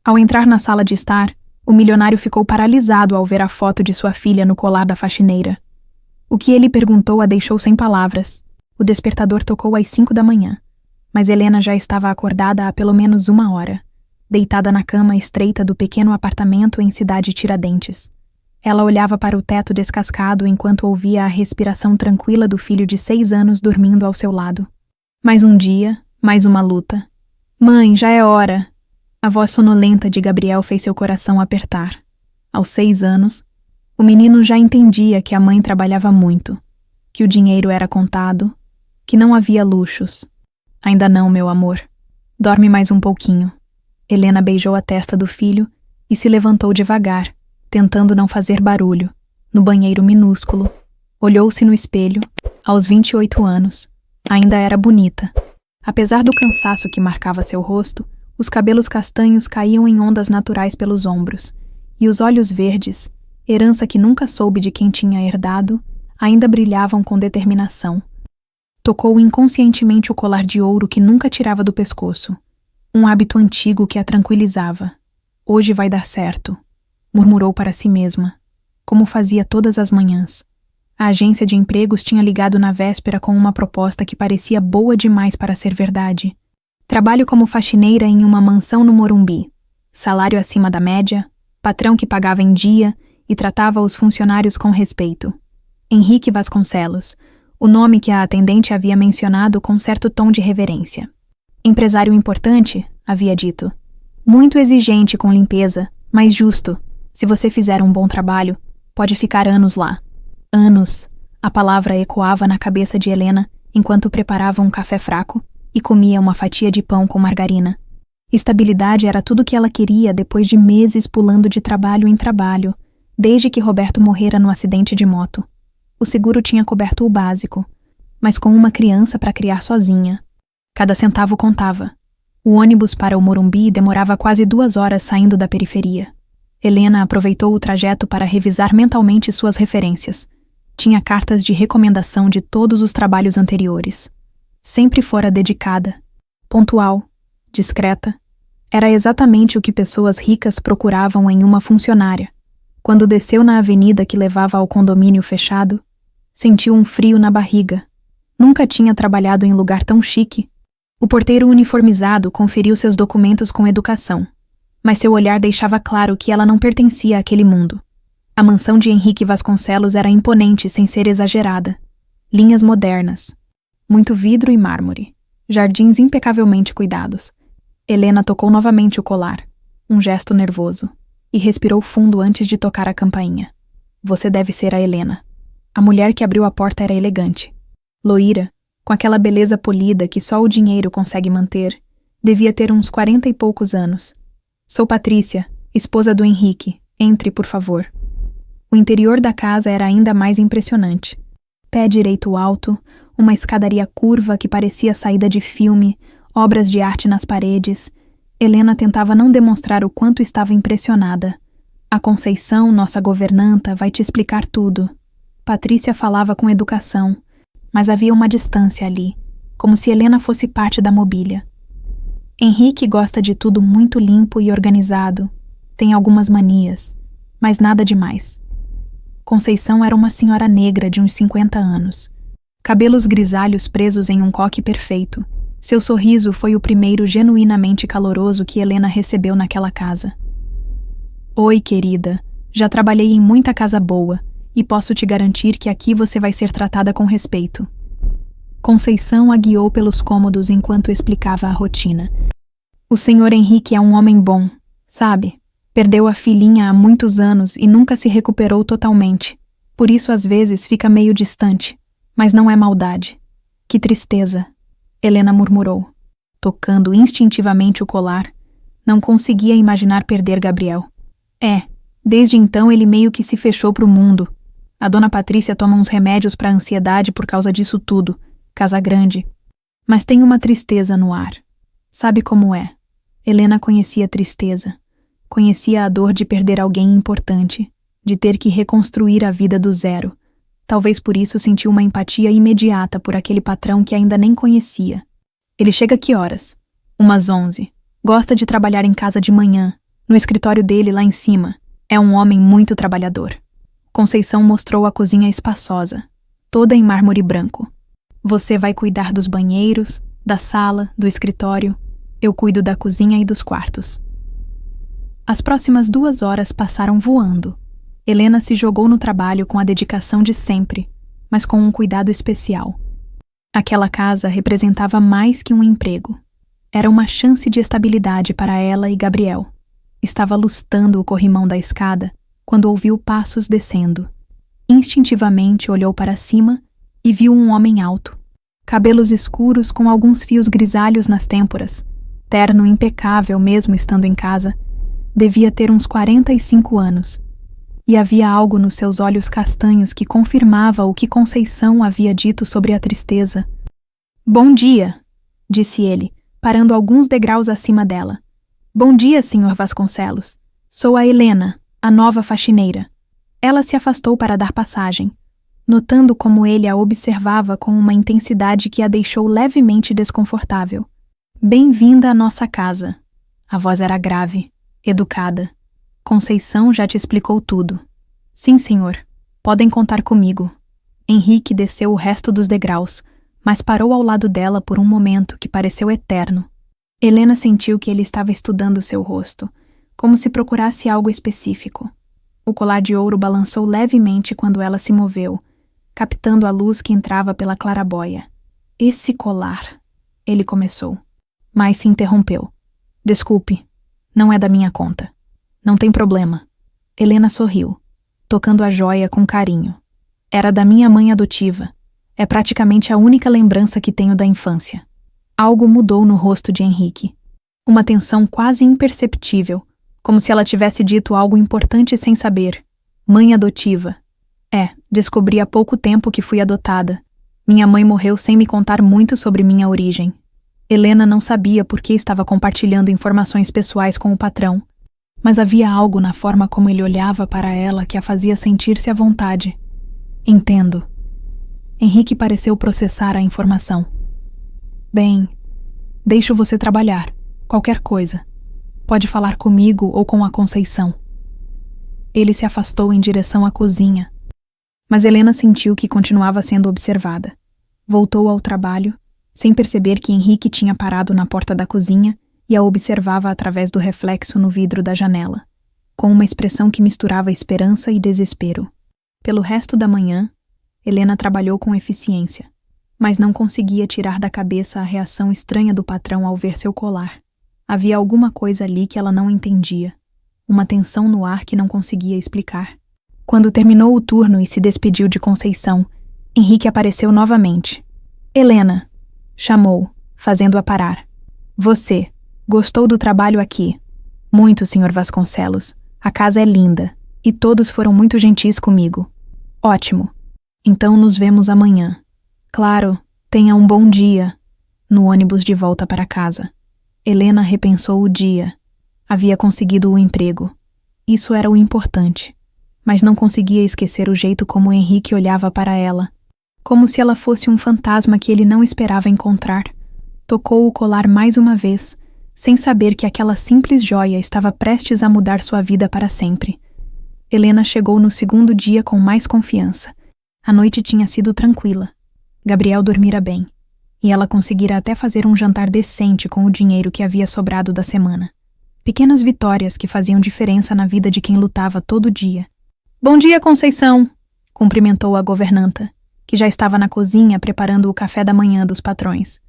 Ao entrar na sala de estar, o milionário ficou paralisado ao ver a foto de sua filha no colar da faxineira. O que ele perguntou a deixou sem palavras. O despertador tocou às 5 da manhã, mas Helena já estava acordada há pelo menos 1 hora, deitada na cama estreita do pequeno apartamento em Cidade Tiradentes. Ela olhava para o teto descascado enquanto ouvia a respiração tranquila do filho de 6 anos dormindo ao seu lado. Mais um dia, mais uma luta. Mãe, já é hora! A voz sonolenta de Gabriel fez seu coração apertar. Aos 6 anos, o menino já entendia que a mãe trabalhava muito, que o dinheiro era contado, que não havia luxos. Ainda não, meu amor. Dorme mais um pouquinho. Helena beijou a testa do filho e se levantou devagar, tentando não fazer barulho, no banheiro minúsculo. Olhou-se no espelho. Aos 28 anos, ainda era bonita. Apesar do cansaço que marcava seu rosto, os cabelos castanhos caíam em ondas naturais pelos ombros, e os olhos verdes, herança que nunca soube de quem tinha herdado, ainda brilhavam com determinação. Tocou inconscientemente o colar de ouro que nunca tirava do pescoço, um hábito antigo que a tranquilizava. Hoje vai dar certo, murmurou para si mesma, como fazia todas as manhãs. A agência de empregos tinha ligado na véspera com uma proposta que parecia boa demais para ser verdade. Trabalho como faxineira em uma mansão no Morumbi. Salário acima da média, patrão que pagava em dia e tratava os funcionários com respeito. Henrique Vasconcelos, o nome que a atendente havia mencionado com certo tom de reverência. Empresário importante, havia dito. Muito exigente com limpeza, mas justo. Se você fizer um bom trabalho, pode ficar anos lá. Anos. A palavra ecoava na cabeça de Helena enquanto preparava um café fraco e comia uma fatia de pão com margarina. Estabilidade era tudo que ela queria depois de meses pulando de trabalho em trabalho, desde que Roberto morrera no acidente de moto. O seguro tinha coberto o básico, mas com uma criança para criar sozinha. Cada centavo contava. O ônibus para o Morumbi demorava quase 2 horas saindo da periferia. Helena aproveitou o trajeto para revisar mentalmente suas referências. Tinha cartas de recomendação de todos os trabalhos anteriores. Sempre fora dedicada, pontual, discreta. Era exatamente o que pessoas ricas procuravam em uma funcionária. Quando desceu na avenida que levava ao condomínio fechado, sentiu um frio na barriga. Nunca tinha trabalhado em lugar tão chique. O porteiro uniformizado conferiu seus documentos com educação, mas seu olhar deixava claro que ela não pertencia àquele mundo. A mansão de Henrique Vasconcelos era imponente sem ser exagerada. Linhas modernas. Muito vidro e mármore. Jardins impecavelmente cuidados. Helena tocou novamente o colar, um gesto nervoso, e respirou fundo antes de tocar a campainha. Você deve ser a Helena. A mulher que abriu a porta era elegante. Loira, com aquela beleza polida que só o dinheiro consegue manter, devia ter uns 40 e poucos anos. Sou Patrícia, esposa do Henrique. Entre, por favor. O interior da casa era ainda mais impressionante. Pé direito alto, uma escadaria curva que parecia saída de filme, obras de arte nas paredes. Helena tentava não demonstrar o quanto estava impressionada. A Conceição, nossa governanta, vai te explicar tudo. Patrícia falava com educação, mas havia uma distância ali, como se Helena fosse parte da mobília. Henrique gosta de tudo muito limpo e organizado. Tem algumas manias, mas nada demais. Conceição era uma senhora negra de uns 50 anos. Cabelos grisalhos presos em um coque perfeito. Seu sorriso foi o primeiro genuinamente caloroso que Helena recebeu naquela casa. Oi, querida. Já trabalhei em muita casa boa e posso te garantir que aqui você vai ser tratada com respeito. Conceição a guiou pelos cômodos enquanto explicava a rotina. O senhor Henrique é um homem bom, sabe? Perdeu a filhinha há muitos anos e nunca se recuperou totalmente. Por isso, às vezes, fica meio distante. Mas não é maldade. Que tristeza, Helena murmurou, tocando instintivamente o colar. Não conseguia imaginar perder Gabriel. Desde então ele meio que se fechou pro mundo. A dona Patrícia toma uns remédios para ansiedade por causa disso tudo. Casa grande. Mas tem uma tristeza no ar. Sabe como é? Helena conhecia a tristeza. Conhecia a dor de perder alguém importante, de ter que reconstruir a vida do zero. Talvez por isso sentiu uma empatia imediata por aquele patrão que ainda nem conhecia. Ele chega que horas? Umas 11. Gosta de trabalhar em casa de manhã, No escritório dele, lá em cima, é um homem muito trabalhador. Conceição mostrou a cozinha espaçosa, toda em mármore branco. Você vai cuidar dos banheiros, da sala, do escritório. Eu cuido da cozinha e dos quartos. As próximas 2 horas passaram voando. Helena se jogou no trabalho com a dedicação de sempre, mas com um cuidado especial. Aquela casa representava mais que um emprego. Era uma chance de estabilidade para ela e Gabriel. Estava lustando o corrimão da escada quando ouviu passos descendo. Instintivamente olhou para cima e viu um homem alto, cabelos escuros com alguns fios grisalhos nas têmporas, terno impecável mesmo estando em casa. Devia ter uns 45 anos, e havia algo nos seus olhos castanhos que confirmava o que Conceição havia dito sobre a tristeza. "Bom dia", disse ele, parando alguns degraus acima dela. "Bom dia, Sr. Vasconcelos. Sou a Helena, a nova faxineira." Ela se afastou para dar passagem, notando como ele a observava com uma intensidade que a deixou levemente desconfortável. "Bem-vinda à nossa casa." A voz era grave, educada. "Conceição já te explicou tudo." "Sim, senhor. Podem contar comigo." Henrique desceu o resto dos degraus, mas parou ao lado dela por um momento que pareceu eterno. Helena sentiu que ele estava estudando seu rosto, como se procurasse algo específico. O colar de ouro balançou levemente quando ela se moveu, captando a luz que entrava pela claraboia. "Esse colar", ele começou, mas se interrompeu. "Desculpe, não é da minha conta." "Não tem problema." Helena sorriu, tocando a joia com carinho. "Era da minha mãe adotiva. É praticamente a única lembrança que tenho da infância." Algo mudou no rosto de Henrique. Uma tensão quase imperceptível, como se ela tivesse dito algo importante sem saber. "Mãe adotiva." Descobri há pouco tempo que fui adotada. Minha mãe morreu sem me contar muito sobre minha origem." Helena não sabia por que estava compartilhando informações pessoais com o patrão, mas havia algo na forma como ele olhava para ela que a fazia sentir-se à vontade. "Entendo." Henrique pareceu processar a informação. "Bem, deixo você trabalhar. Qualquer coisa. Pode falar comigo ou com a Conceição." Ele se afastou em direção à cozinha, mas Helena sentiu que continuava sendo observada. Voltou ao trabalho, sem perceber que Henrique tinha parado na porta da cozinha e a observava através do reflexo no vidro da janela, com uma expressão que misturava esperança e desespero. Pelo resto da manhã, Helena trabalhou com eficiência, mas não conseguia tirar da cabeça a reação estranha do patrão ao ver seu colar. Havia alguma coisa ali que ela não entendia, uma tensão no ar que não conseguia explicar. Quando terminou o turno e se despediu de Conceição, Henrique apareceu novamente. "Helena", chamou, fazendo-a parar. "Você, gostou do trabalho aqui?" "Muito, Sr. Vasconcelos. A casa é linda, e todos foram muito gentis comigo." "Ótimo. Então nos vemos amanhã." "Claro, tenha um bom dia." No ônibus de volta para casa, Helena repensou o dia. Havia conseguido o emprego. Isso era o importante. Mas não conseguia esquecer o jeito como Henrique olhava para ela, como se ela fosse um fantasma que ele não esperava encontrar. Tocou o colar mais uma vez, sem saber que aquela simples joia estava prestes a mudar sua vida para sempre. Helena chegou no segundo dia com mais confiança. A noite tinha sido tranquila. Gabriel dormira bem, e ela conseguira até fazer um jantar decente com o dinheiro que havia sobrado da semana. Pequenas vitórias que faziam diferença na vida de quem lutava todo dia. "Bom dia, Conceição", cumprimentou a governanta, que já estava na cozinha preparando o café da manhã dos patrões.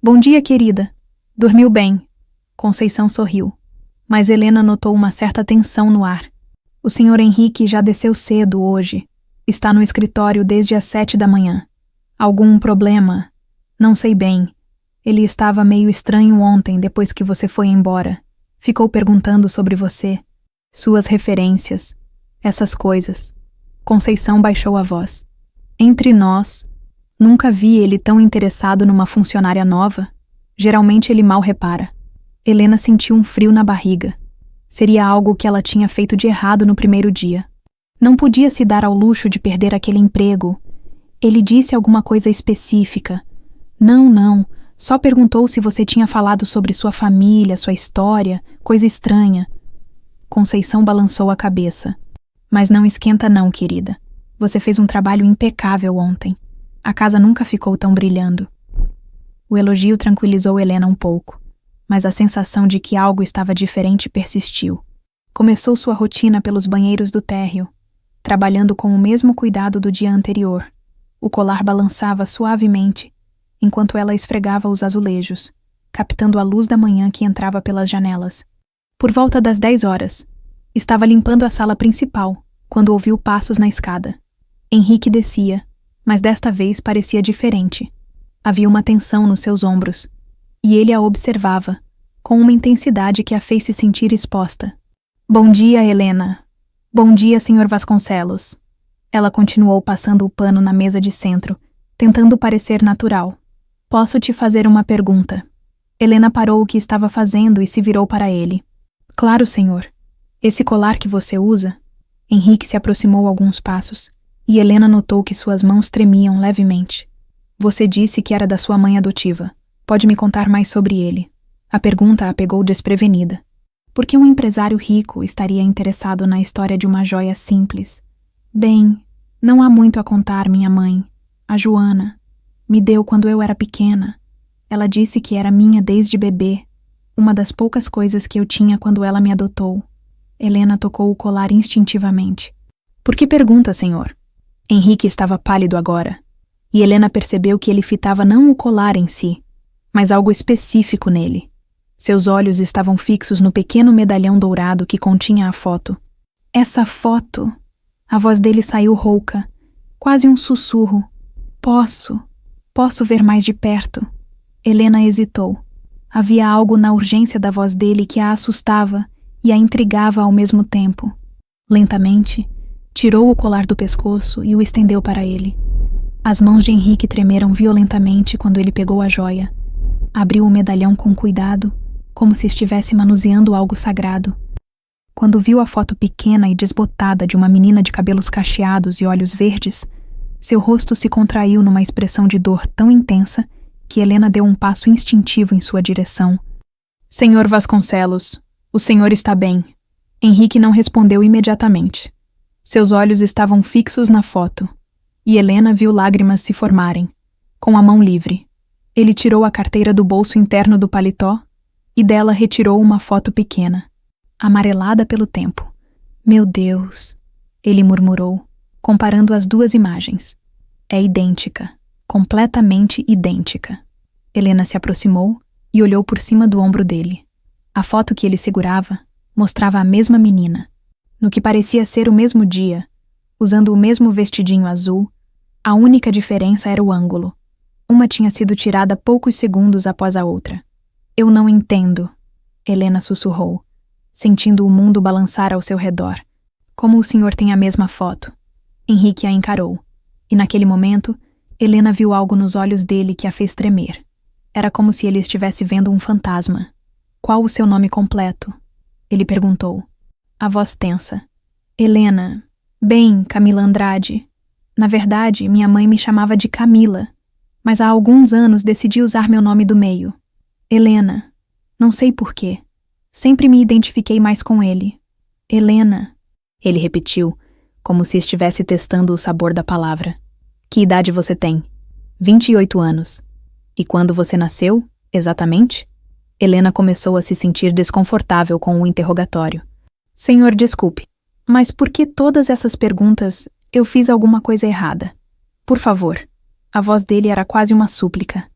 "Bom dia, querida. Dormiu bem?" Conceição sorriu, mas Helena notou uma certa tensão no ar. "O Sr. Henrique já desceu cedo hoje. Está no escritório desde as 7 da manhã. Algum problema? Não sei bem. Ele estava meio estranho ontem depois que você foi embora. Ficou perguntando sobre você, suas referências, essas coisas." Conceição baixou a voz. "Entre nós, nunca vi ele tão interessado numa funcionária nova. Geralmente ele mal repara." Helena sentiu um frio na barriga. Seria algo que ela tinha feito de errado no primeiro dia. Não podia se dar ao luxo de perder aquele emprego. Ele disse alguma coisa específica. Não. Só perguntou se você tinha falado sobre sua família, sua história, coisa estranha." Conceição balançou a cabeça. Mas não esquenta não, querida. Você fez um trabalho impecável ontem. A casa nunca ficou tão brilhando. O elogio tranquilizou Helena um pouco, mas a sensação de que algo estava diferente persistiu. Começou sua rotina pelos banheiros do térreo, trabalhando com o mesmo cuidado do dia anterior. O colar balançava suavemente, enquanto ela esfregava os azulejos, captando a luz da manhã que entrava pelas janelas. Por volta das 10 horas, estava limpando a sala principal, quando ouviu passos na escada. Henrique descia, mas desta vez parecia diferente. Havia uma tensão nos seus ombros, e ele a observava, com uma intensidade que a fez se sentir exposta. Bom dia, Helena. Bom dia, Sr. Vasconcelos. Ela continuou passando o pano na mesa de centro, tentando parecer natural. Posso te fazer uma pergunta? Helena parou o que estava fazendo e se virou para ele. Claro, senhor. Esse colar que você usa? Henrique se aproximou alguns passos, e Helena notou que suas mãos tremiam levemente. Você disse que era da sua mãe adotiva. Pode me contar mais sobre ele? A pergunta a pegou desprevenida. Por que um empresário rico estaria interessado na história de uma joia simples? Bem, não há muito a contar, minha mãe. A Joana me deu quando eu era pequena. Ela disse que era minha desde bebê, uma das poucas coisas que eu tinha quando ela me adotou. Helena tocou o colar instintivamente. Por que pergunta, senhor? Henrique estava pálido agora, e Helena percebeu que ele fitava não o colar em si, mas algo específico nele. Seus olhos estavam fixos no pequeno medalhão dourado que continha a foto. Essa foto! A voz dele saiu rouca, quase um sussurro. Posso ver mais de perto. Helena hesitou. Havia algo na urgência da voz dele que a assustava e a intrigava ao mesmo tempo. Lentamente, tirou o colar do pescoço e o estendeu para ele. As mãos de Henrique tremeram violentamente quando ele pegou a joia. Abriu o medalhão com cuidado, como se estivesse manuseando algo sagrado. Quando viu a foto pequena e desbotada de uma menina de cabelos cacheados e olhos verdes, seu rosto se contraiu numa expressão de dor tão intensa que Helena deu um passo instintivo em sua direção. Senhor Vasconcelos, o senhor está bem. Henrique não respondeu imediatamente. Seus olhos estavam fixos na foto, e Helena viu lágrimas se formarem, com a mão livre. Ele tirou a carteira do bolso interno do paletó e dela retirou uma foto pequena, amarelada pelo tempo. Meu Deus, ele murmurou, comparando as duas imagens. É idêntica, completamente idêntica. Helena se aproximou e olhou por cima do ombro dele. A foto que ele segurava mostrava a mesma menina, no que parecia ser o mesmo dia, usando o mesmo vestidinho azul. A única diferença era o ângulo. Uma tinha sido tirada poucos segundos após a outra. Eu não entendo, Helena sussurrou, sentindo o mundo balançar ao seu redor. Como o senhor tem a mesma foto? Henrique a encarou, e naquele momento, Helena viu algo nos olhos dele que a fez tremer. Era como se ele estivesse vendo um fantasma. Qual o seu nome completo? Ele perguntou. A voz tensa. Helena. Bem, Camila Andrade. Na verdade, minha mãe me chamava de Camila, mas há alguns anos decidi usar meu nome do meio. Helena. Não sei porquê. Sempre me identifiquei mais com ele. Helena. Ele repetiu, como se estivesse testando o sabor da palavra. Que idade você tem? 28 anos. E quando você nasceu, exatamente? Helena começou a se sentir desconfortável com o interrogatório. Senhor, desculpe, mas por que todas essas perguntas? Eu fiz alguma coisa errada. Por favor. A voz dele era quase uma súplica.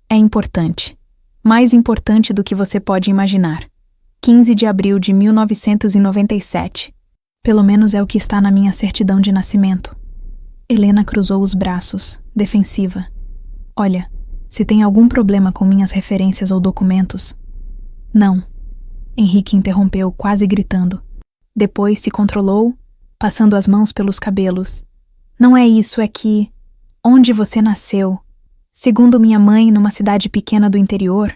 É importante. Mais importante do que você pode imaginar. 15 de abril de 1997. Pelo menos é o que está na minha certidão de nascimento. Helena cruzou os braços, defensiva. Olha, se tem algum problema com minhas referências ou documentos... Não. Henrique interrompeu, quase gritando. Depois se controlou, passando as mãos pelos cabelos. Não é isso, é que... Onde você nasceu? Segundo minha mãe, numa cidade pequena do interior,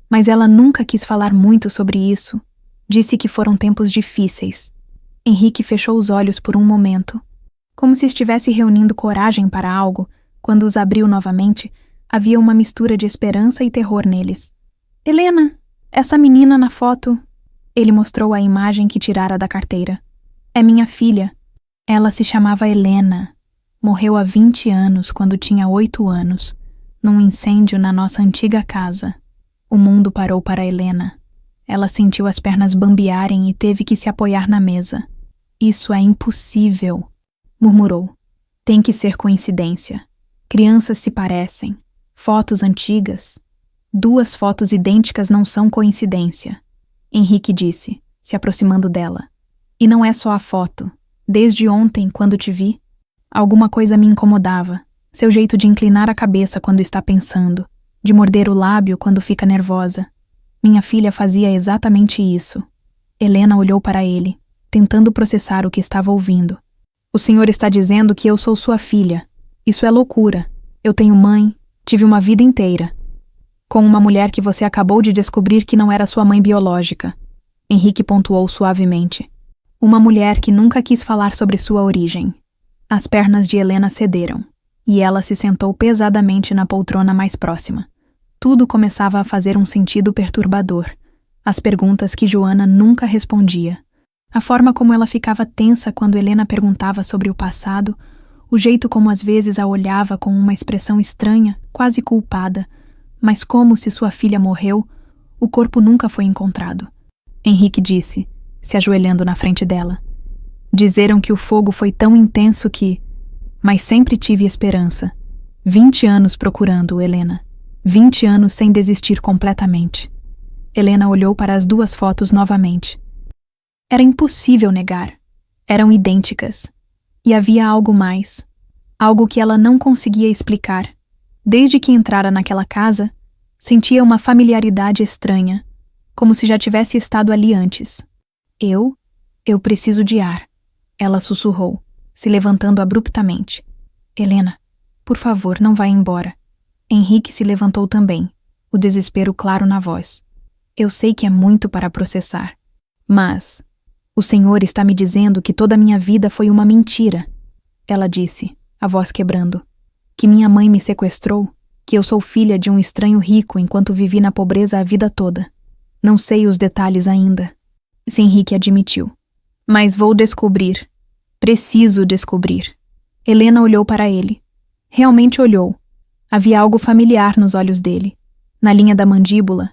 mas ela nunca quis falar muito sobre isso. Disse que foram tempos difíceis. Henrique fechou os olhos por um momento. Como se estivesse reunindo coragem para algo, quando os abriu novamente, havia uma mistura de esperança e terror neles. Helena, essa menina na foto... Ele mostrou a imagem que tirara da carteira. É minha filha. Ela se chamava Helena. Morreu há 20 anos, quando tinha 8 anos, num incêndio na nossa antiga casa. O mundo parou para Helena. Ela sentiu as pernas bambearem e teve que se apoiar na mesa. Isso é impossível, murmurou. Tem que ser coincidência. Crianças se parecem. Fotos antigas. 2 fotos idênticas não são coincidência, Henrique disse, se aproximando dela. E não é só a foto. Desde ontem, quando te vi, alguma coisa me incomodava. Seu jeito de inclinar a cabeça quando está pensando, de morder o lábio quando fica nervosa. Minha filha fazia exatamente isso. Helena olhou para ele, tentando processar o que estava ouvindo. O senhor está dizendo que eu sou sua filha. Isso é loucura. Eu tenho mãe, tive uma vida inteira. Com uma mulher que você acabou de descobrir que não era sua mãe biológica. Henrique pontuou suavemente. Uma mulher que nunca quis falar sobre sua origem. As pernas de Helena cederam, e ela se sentou pesadamente na poltrona mais próxima. Tudo começava a fazer um sentido perturbador. As perguntas que Joana nunca respondia. A forma como ela ficava tensa quando Helena perguntava sobre o passado, o jeito como às vezes a olhava com uma expressão estranha, quase culpada, mas como se sua filha morreu, o corpo nunca foi encontrado. Henrique disse, se ajoelhando na frente dela. Dizeram que o fogo foi tão intenso que... Mas sempre tive esperança. 20 anos procurando, Helena. 20 anos sem desistir completamente. Helena olhou para as 2 fotos novamente. Era impossível negar. Eram idênticas. E havia algo mais. Algo que ela não conseguia explicar. Desde que entrara naquela casa, sentia uma familiaridade estranha, como se já tivesse estado ali antes. Eu preciso de ar, ela sussurrou, se levantando abruptamente. Helena, por favor, não vá embora. Henrique se levantou também, o desespero claro na voz. Eu sei que é muito para processar, mas o senhor está me dizendo que toda a minha vida foi uma mentira. Ela disse, a voz quebrando. Que minha mãe me sequestrou, que eu sou filha de um estranho rico enquanto vivi na pobreza a vida toda. Não sei os detalhes ainda. Henrique admitiu. Mas vou descobrir. Preciso descobrir. Helena olhou para ele. Realmente olhou. Havia algo familiar nos olhos dele, na linha da mandíbula,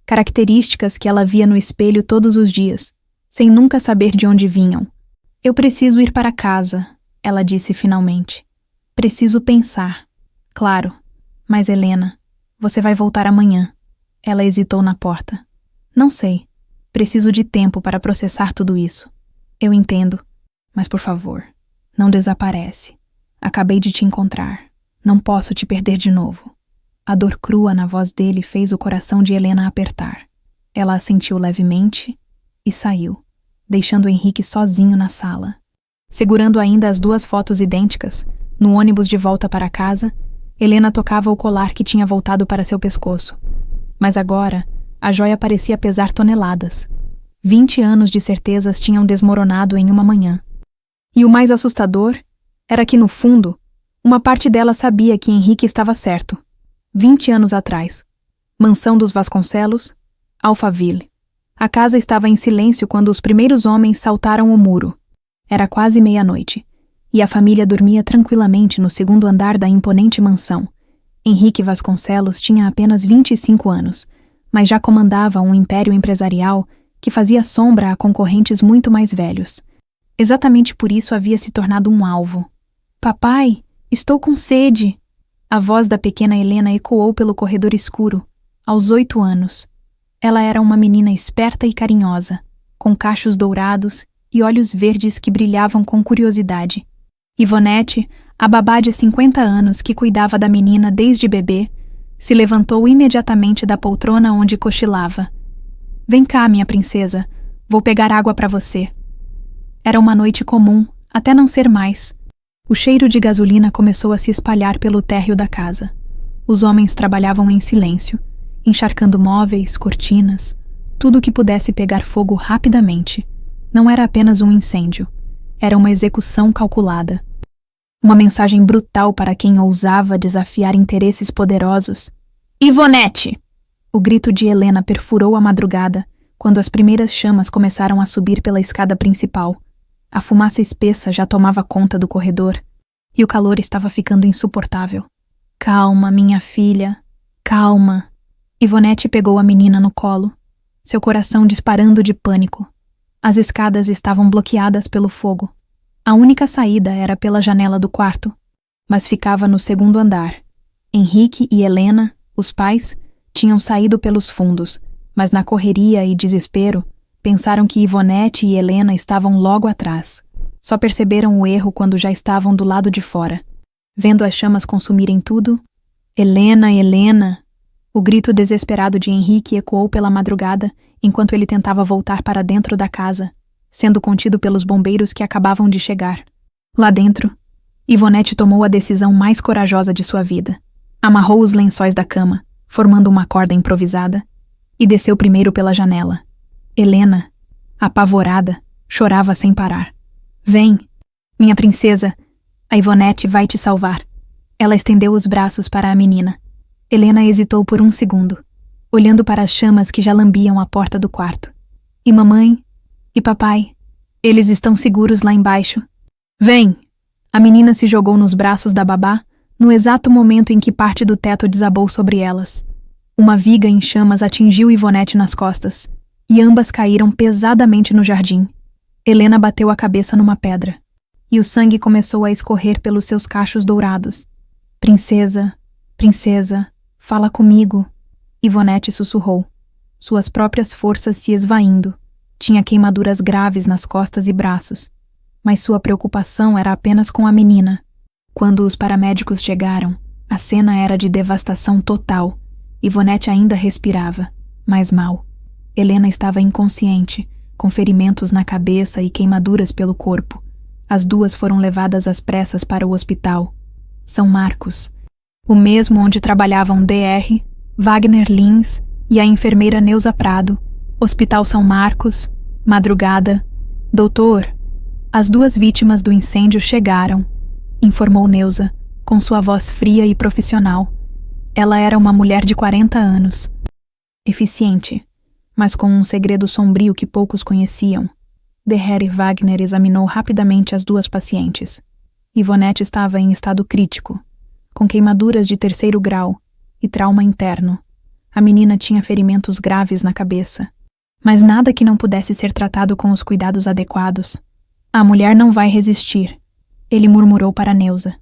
características que ela via no espelho todos os dias, sem nunca saber de onde vinham. Eu preciso ir para casa, ela disse finalmente. Preciso pensar. Claro. Mas Helena, você vai voltar amanhã. Ela hesitou na porta. Não sei. Preciso de tempo para processar tudo isso. Eu entendo. Mas por favor, não desaparece. Acabei de te encontrar. Não posso te perder de novo. A dor crua na voz dele fez o coração de Helena apertar. Ela assentiu levemente e saiu, deixando Henrique sozinho na sala. Segurando ainda as 2 fotos idênticas, no ônibus de volta para casa, Helena tocava o colar que tinha voltado para seu pescoço. Mas agora, a joia parecia pesar toneladas. 20 anos de certezas tinham desmoronado em uma manhã. E o mais assustador era que, no fundo, uma parte dela sabia que Henrique estava certo. 20 anos atrás. Mansão dos Vasconcelos, Alphaville. A casa estava em silêncio quando os primeiros homens saltaram o muro. Era quase meia-noite, e a família dormia tranquilamente no 2º andar da imponente mansão. Henrique Vasconcelos tinha apenas 25 anos, mas já comandava um império empresarial que fazia sombra a concorrentes muito mais velhos. Exatamente por isso havia se tornado um alvo. Papai, estou com sede. A voz da pequena Helena ecoou pelo corredor escuro, aos 8 anos. Ela era uma menina esperta e carinhosa, com cachos dourados e olhos verdes que brilhavam com curiosidade. Ivonete, a babá de 50 anos que cuidava da menina desde bebê, se levantou imediatamente da poltrona onde cochilava. Vem cá, minha princesa, vou pegar água para você. Era uma noite comum, até não ser mais. O cheiro de gasolina começou a se espalhar pelo térreo da casa. Os homens trabalhavam em silêncio, encharcando móveis, cortinas, tudo que pudesse pegar fogo rapidamente. Não era apenas um incêndio, era uma execução calculada. Uma mensagem brutal para quem ousava desafiar interesses poderosos. Ivonete! O grito de Helena perfurou a madrugada, quando as primeiras chamas começaram a subir pela escada principal. A fumaça espessa já tomava conta do corredor e o calor estava ficando insuportável. Calma, minha filha, calma. Ivonete pegou a menina no colo, seu coração disparando de pânico. As escadas estavam bloqueadas pelo fogo. A única saída era pela janela do quarto, mas ficava no segundo andar. Henrique e Helena, os pais, tinham saído pelos fundos, mas na correria e desespero, pensaram que Ivonete e Helena estavam logo atrás. Só perceberam o erro quando já estavam do lado de fora. Vendo as chamas consumirem tudo, Helena, Helena! O grito desesperado de Henrique ecoou pela madrugada enquanto ele tentava voltar para dentro da casa, sendo contido pelos bombeiros que acabavam de chegar. Lá dentro, Ivonete tomou a decisão mais corajosa de sua vida. Amarrou os lençóis da cama, formando uma corda improvisada, e desceu primeiro pela janela. Helena, apavorada, chorava sem parar. Vem, minha princesa, a Ivonete vai te salvar. Ela estendeu os braços para a menina. Helena hesitou por um segundo, olhando para as chamas que já lambiam a porta do quarto. E mamãe? E papai? Eles estão seguros lá embaixo. Vem! A menina se jogou nos braços da babá no exato momento em que parte do teto desabou sobre elas. Uma viga em chamas atingiu Ivonete nas costas, e ambas caíram pesadamente no jardim. Helena bateu a cabeça numa pedra, e o sangue começou a escorrer pelos seus cachos dourados. Princesa, princesa, fala comigo. Ivonete sussurrou, suas próprias forças se esvaindo. Tinha queimaduras graves nas costas e braços, mas sua preocupação era apenas com a menina. Quando os paramédicos chegaram, a cena era de devastação total. Ivonete ainda respirava, mas mal. Helena estava inconsciente, com ferimentos na cabeça e queimaduras pelo corpo. As duas foram levadas às pressas para o hospital. São Marcos, o mesmo onde trabalhavam Dr. Wagner Lins e a enfermeira Neuza Prado. Hospital São Marcos, madrugada. Doutor, as duas vítimas do incêndio chegaram, informou Neuza, com sua voz fria e profissional. Ela era uma mulher de 40 anos. Eficiente, mas com um segredo sombrio que poucos conheciam. Dr. Wagner examinou rapidamente as duas pacientes. Ivonete estava em estado crítico, com queimaduras de 3º grau e trauma interno. A menina tinha ferimentos graves na cabeça, mas nada que não pudesse ser tratado com os cuidados adequados. A mulher não vai resistir, ele murmurou para Neuza.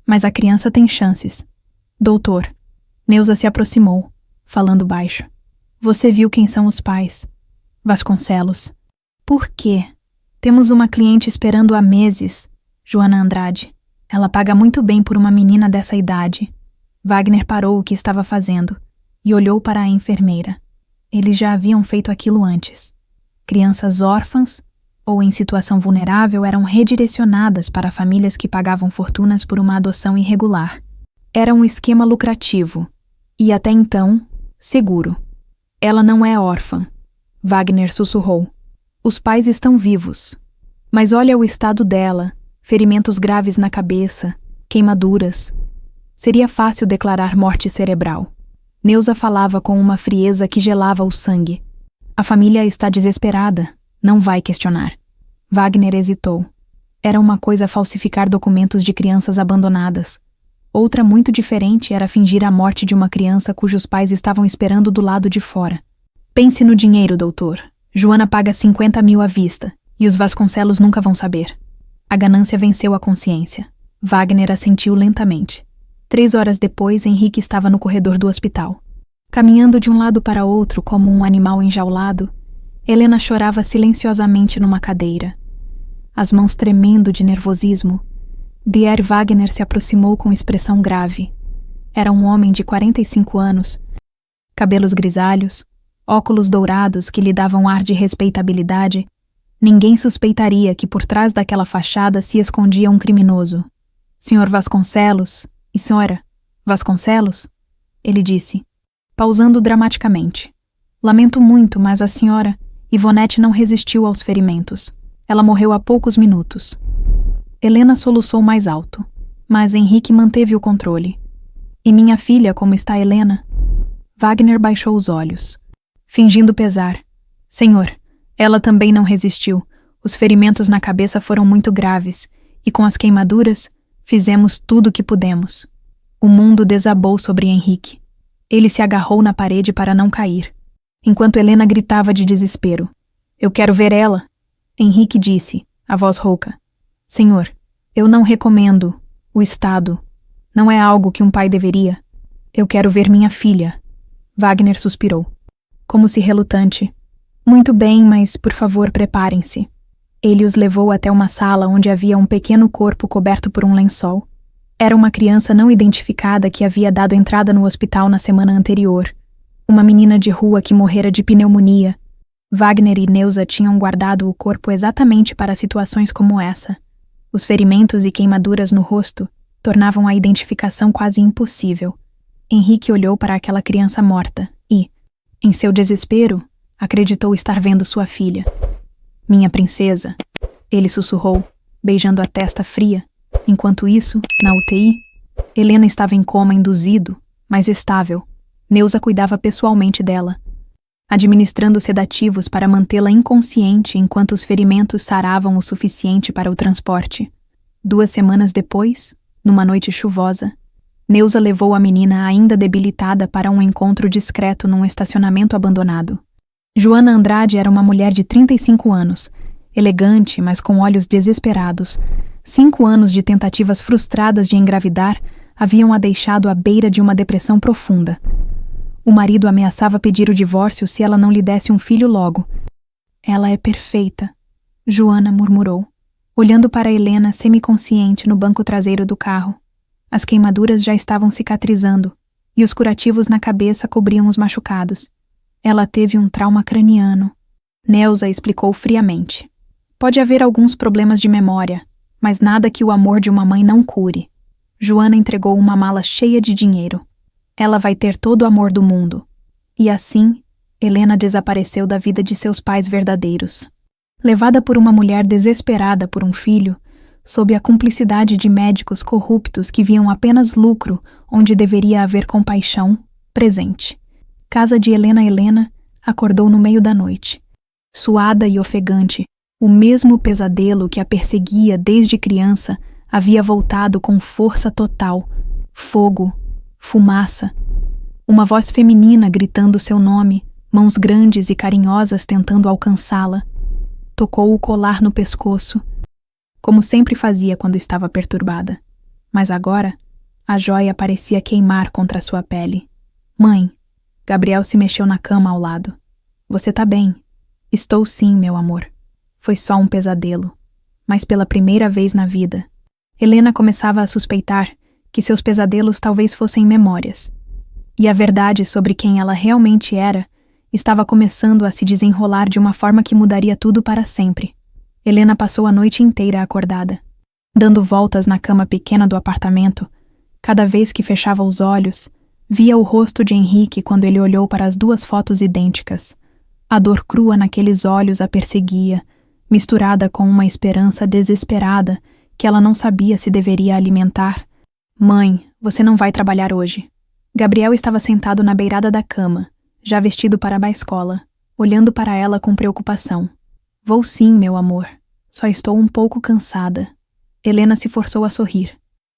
Mas a criança tem chances. Doutor, Neuza se aproximou, falando baixo. Você viu quem são os pais? Vasconcelos. Por quê? Temos uma cliente esperando há meses, Joana Andrade. Ela paga muito bem por uma menina dessa idade. Wagner parou o que estava fazendo e olhou para a enfermeira. Eles já haviam feito aquilo antes. Crianças órfãs ou em situação vulnerável eram redirecionadas para famílias que pagavam fortunas por uma adoção irregular. Era um esquema lucrativo e, até então, seguro. Ela não é órfã, Wagner sussurrou. Os pais estão vivos. Mas olha o estado dela, ferimentos graves na cabeça, queimaduras. Seria fácil declarar morte cerebral. Neuza falava com uma frieza que gelava o sangue. A família está desesperada, não vai questionar. Wagner hesitou. Era uma coisa falsificar documentos de crianças abandonadas. Outra muito diferente era fingir a morte de uma criança cujos pais estavam esperando do lado de fora. Pense no dinheiro, doutor. Joana paga 50 mil à vista, e os Vasconcelos nunca vão saber. A ganância venceu a consciência. Wagner assentiu lentamente. 3 horas depois, Henrique estava no corredor do hospital. Caminhando de um lado para outro como um animal enjaulado, Helena chorava silenciosamente numa cadeira. As mãos tremendo de nervosismo, Dr. Wagner se aproximou com expressão grave. Era um homem de 45 anos, cabelos grisalhos, óculos dourados que lhe davam ar de respeitabilidade. Ninguém suspeitaria que por trás daquela fachada se escondia um criminoso. Sr. Vasconcelos e Sra. Vasconcelos? Ele disse, pausando dramaticamente. Lamento muito, mas a senhora, Ivonete, não resistiu aos ferimentos. Ela morreu há poucos minutos. Helena soluçou mais alto, mas Henrique manteve o controle. E minha filha, como está Helena? Wagner baixou os olhos. Fingindo pesar. Senhor, ela também não resistiu. Os ferimentos na cabeça foram muito graves, e com as queimaduras, fizemos tudo o que pudemos. O mundo desabou sobre Henrique. Ele se agarrou na parede para não cair, enquanto Helena gritava de desespero. Eu quero ver ela. Henrique disse, a voz rouca. Senhor, eu não recomendo o estado. Não é algo que um pai deveria. Eu quero ver minha filha. Wagner suspirou, como se relutante. Muito bem, mas, por favor, preparem-se. Ele os levou até uma sala onde havia um pequeno corpo coberto por um lençol. Era uma criança não identificada que havia dado entrada no hospital na semana anterior. Uma menina de rua que morrera de pneumonia. Wagner e Neuza tinham guardado o corpo exatamente para situações como essa. Os ferimentos e queimaduras no rosto tornavam a identificação quase impossível. Henrique olhou para aquela criança morta e, em seu desespero, acreditou estar vendo sua filha. Minha princesa, ele sussurrou, beijando a testa fria. Enquanto isso, na UTI, Helena estava em coma induzido, mas estável. Neuza cuidava pessoalmente dela, administrando sedativos para mantê-la inconsciente enquanto os ferimentos saravam o suficiente para o transporte. 2 semanas depois, numa noite chuvosa, Neuza levou a menina ainda debilitada para um encontro discreto num estacionamento abandonado. Joana Andrade era uma mulher de 35 anos, elegante, mas com olhos desesperados. 5 anos de tentativas frustradas de engravidar haviam a deixado à beira de uma depressão profunda. O marido ameaçava pedir o divórcio se ela não lhe desse um filho logo. Ela é perfeita, Joana murmurou, olhando para Helena semiconsciente no banco traseiro do carro. As queimaduras já estavam cicatrizando, e os curativos na cabeça cobriam os machucados. Ela teve um trauma craniano. Neuza explicou friamente. Pode haver alguns problemas de memória, mas nada que o amor de uma mãe não cure. Joana entregou uma mala cheia de dinheiro. Ela vai ter todo o amor do mundo. E assim, Helena desapareceu da vida de seus pais verdadeiros. Levada por uma mulher desesperada por um filho, sob a cumplicidade de médicos corruptos que viam apenas lucro onde deveria haver compaixão, presente. Casa de Helena acordou no meio da noite. Suada e ofegante, o mesmo pesadelo que a perseguia desde criança havia voltado com força total. Fogo, fumaça. Uma voz feminina gritando seu nome, mãos grandes e carinhosas tentando alcançá-la. Tocou o colar no pescoço, como sempre fazia quando estava perturbada. Mas agora, a joia parecia queimar contra sua pele. Mãe, Gabriel se mexeu na cama ao lado. Você tá bem? Estou sim, meu amor. Foi só um pesadelo. Mas pela primeira vez na vida, Helena começava a suspeitar que seus pesadelos talvez fossem memórias. E a verdade sobre quem ela realmente era estava começando a se desenrolar de uma forma que mudaria tudo para sempre. Helena passou a noite inteira acordada, dando voltas na cama pequena do apartamento. Cada vez que fechava os olhos, via o rosto de Henrique quando ele olhou para as 2 fotos idênticas. A dor crua naqueles olhos a perseguia, misturada com uma esperança desesperada que ela não sabia se deveria alimentar. Mãe, você não vai trabalhar hoje. Gabriel estava sentado na beirada da cama, já vestido para a escola, olhando para ela com preocupação. Vou sim, meu amor. Só estou um pouco cansada. Helena se forçou a sorrir,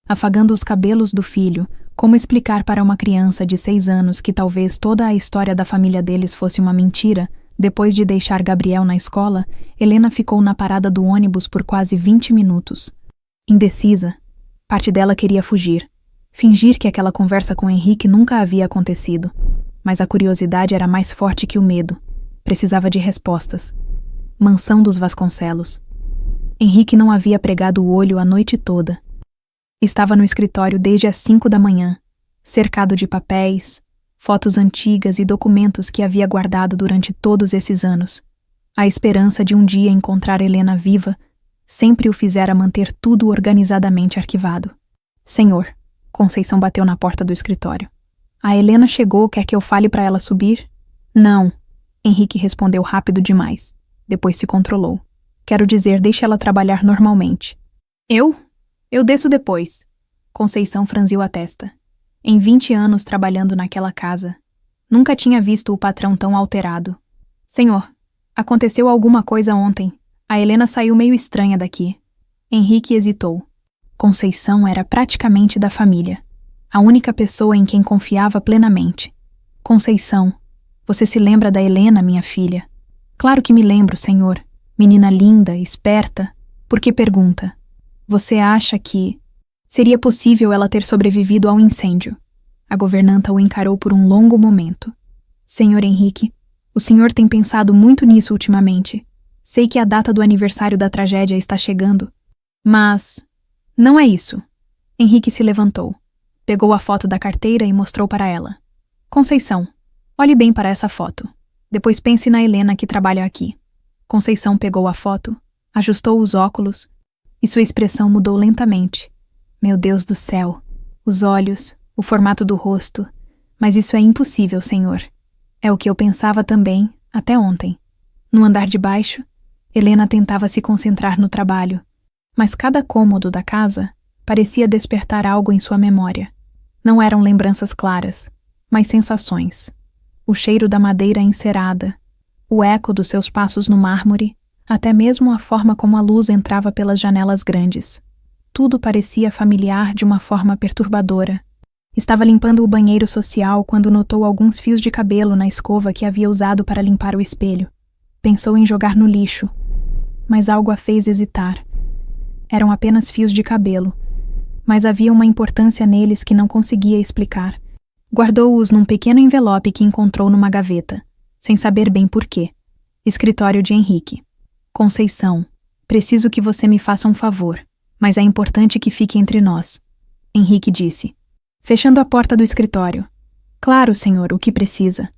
afagando os cabelos do filho. Como explicar para uma criança de 6 anos que talvez toda a história da família deles fosse uma mentira? Depois de deixar Gabriel na escola, Helena ficou na parada do ônibus por quase 20 minutos. Indecisa, parte dela queria fugir. Fingir que aquela conversa com Henrique nunca havia acontecido. Mas a curiosidade era mais forte que o medo. Precisava de respostas. Mansão dos Vasconcelos. Henrique não havia pregado o olho a noite toda. Estava no escritório desde as 5 da manhã, cercado de papéis, fotos antigas e documentos que havia guardado durante todos esses anos. A esperança de um dia encontrar Helena viva sempre o fizera manter tudo organizadamente arquivado. Senhor, Conceição bateu na porta do escritório. A Helena chegou, quer que eu fale para ela subir? Não, Henrique respondeu rápido demais. Depois se controlou. Quero dizer, deixe ela trabalhar normalmente. Eu? Eu desço depois. Conceição franziu a testa. Em 20 anos trabalhando naquela casa, nunca tinha visto o patrão tão alterado. Senhor, Aconteceu alguma coisa ontem. A Helena saiu meio estranha daqui. Henrique hesitou. Conceição era praticamente da família. A única pessoa em quem confiava plenamente. Conceição, você se lembra da Helena, minha filha? Claro que me lembro, senhor. Menina linda, esperta. Por que pergunta? Você acha que seria possível ela ter sobrevivido ao incêndio? A governanta o encarou por um longo momento. Senhor Henrique, o senhor tem pensado muito nisso ultimamente. Sei que a data do aniversário da tragédia está chegando. Mas não é isso. Henrique se levantou. Pegou a foto da carteira e mostrou para ela. Conceição, olhe bem para essa foto. Depois pense na Helena que trabalha aqui. Conceição pegou a foto, ajustou os óculos e sua expressão mudou lentamente. Meu Deus do céu, os olhos, o formato do rosto. Mas isso é impossível, senhor. É o que eu pensava também, até ontem. No andar de baixo, Helena tentava se concentrar no trabalho, mas cada cômodo da casa parecia despertar algo em sua memória. Não eram lembranças claras, mas sensações. O cheiro da madeira encerada, o eco dos seus passos no mármore, até mesmo a forma como a luz entrava pelas janelas grandes. Tudo parecia familiar de uma forma perturbadora. Estava limpando o banheiro social quando notou alguns fios de cabelo na escova que havia usado para limpar o espelho. Pensou em jogar no lixo, mas algo a fez hesitar. Eram apenas fios de cabelo, mas havia uma importância neles que não conseguia explicar. Guardou-os num pequeno envelope que encontrou numa gaveta, sem saber bem por quê. Escritório de Henrique. Conceição, preciso que você me faça um favor, mas é importante que fique entre nós. Henrique disse, fechando a porta do escritório. Claro, senhor, o que precisa.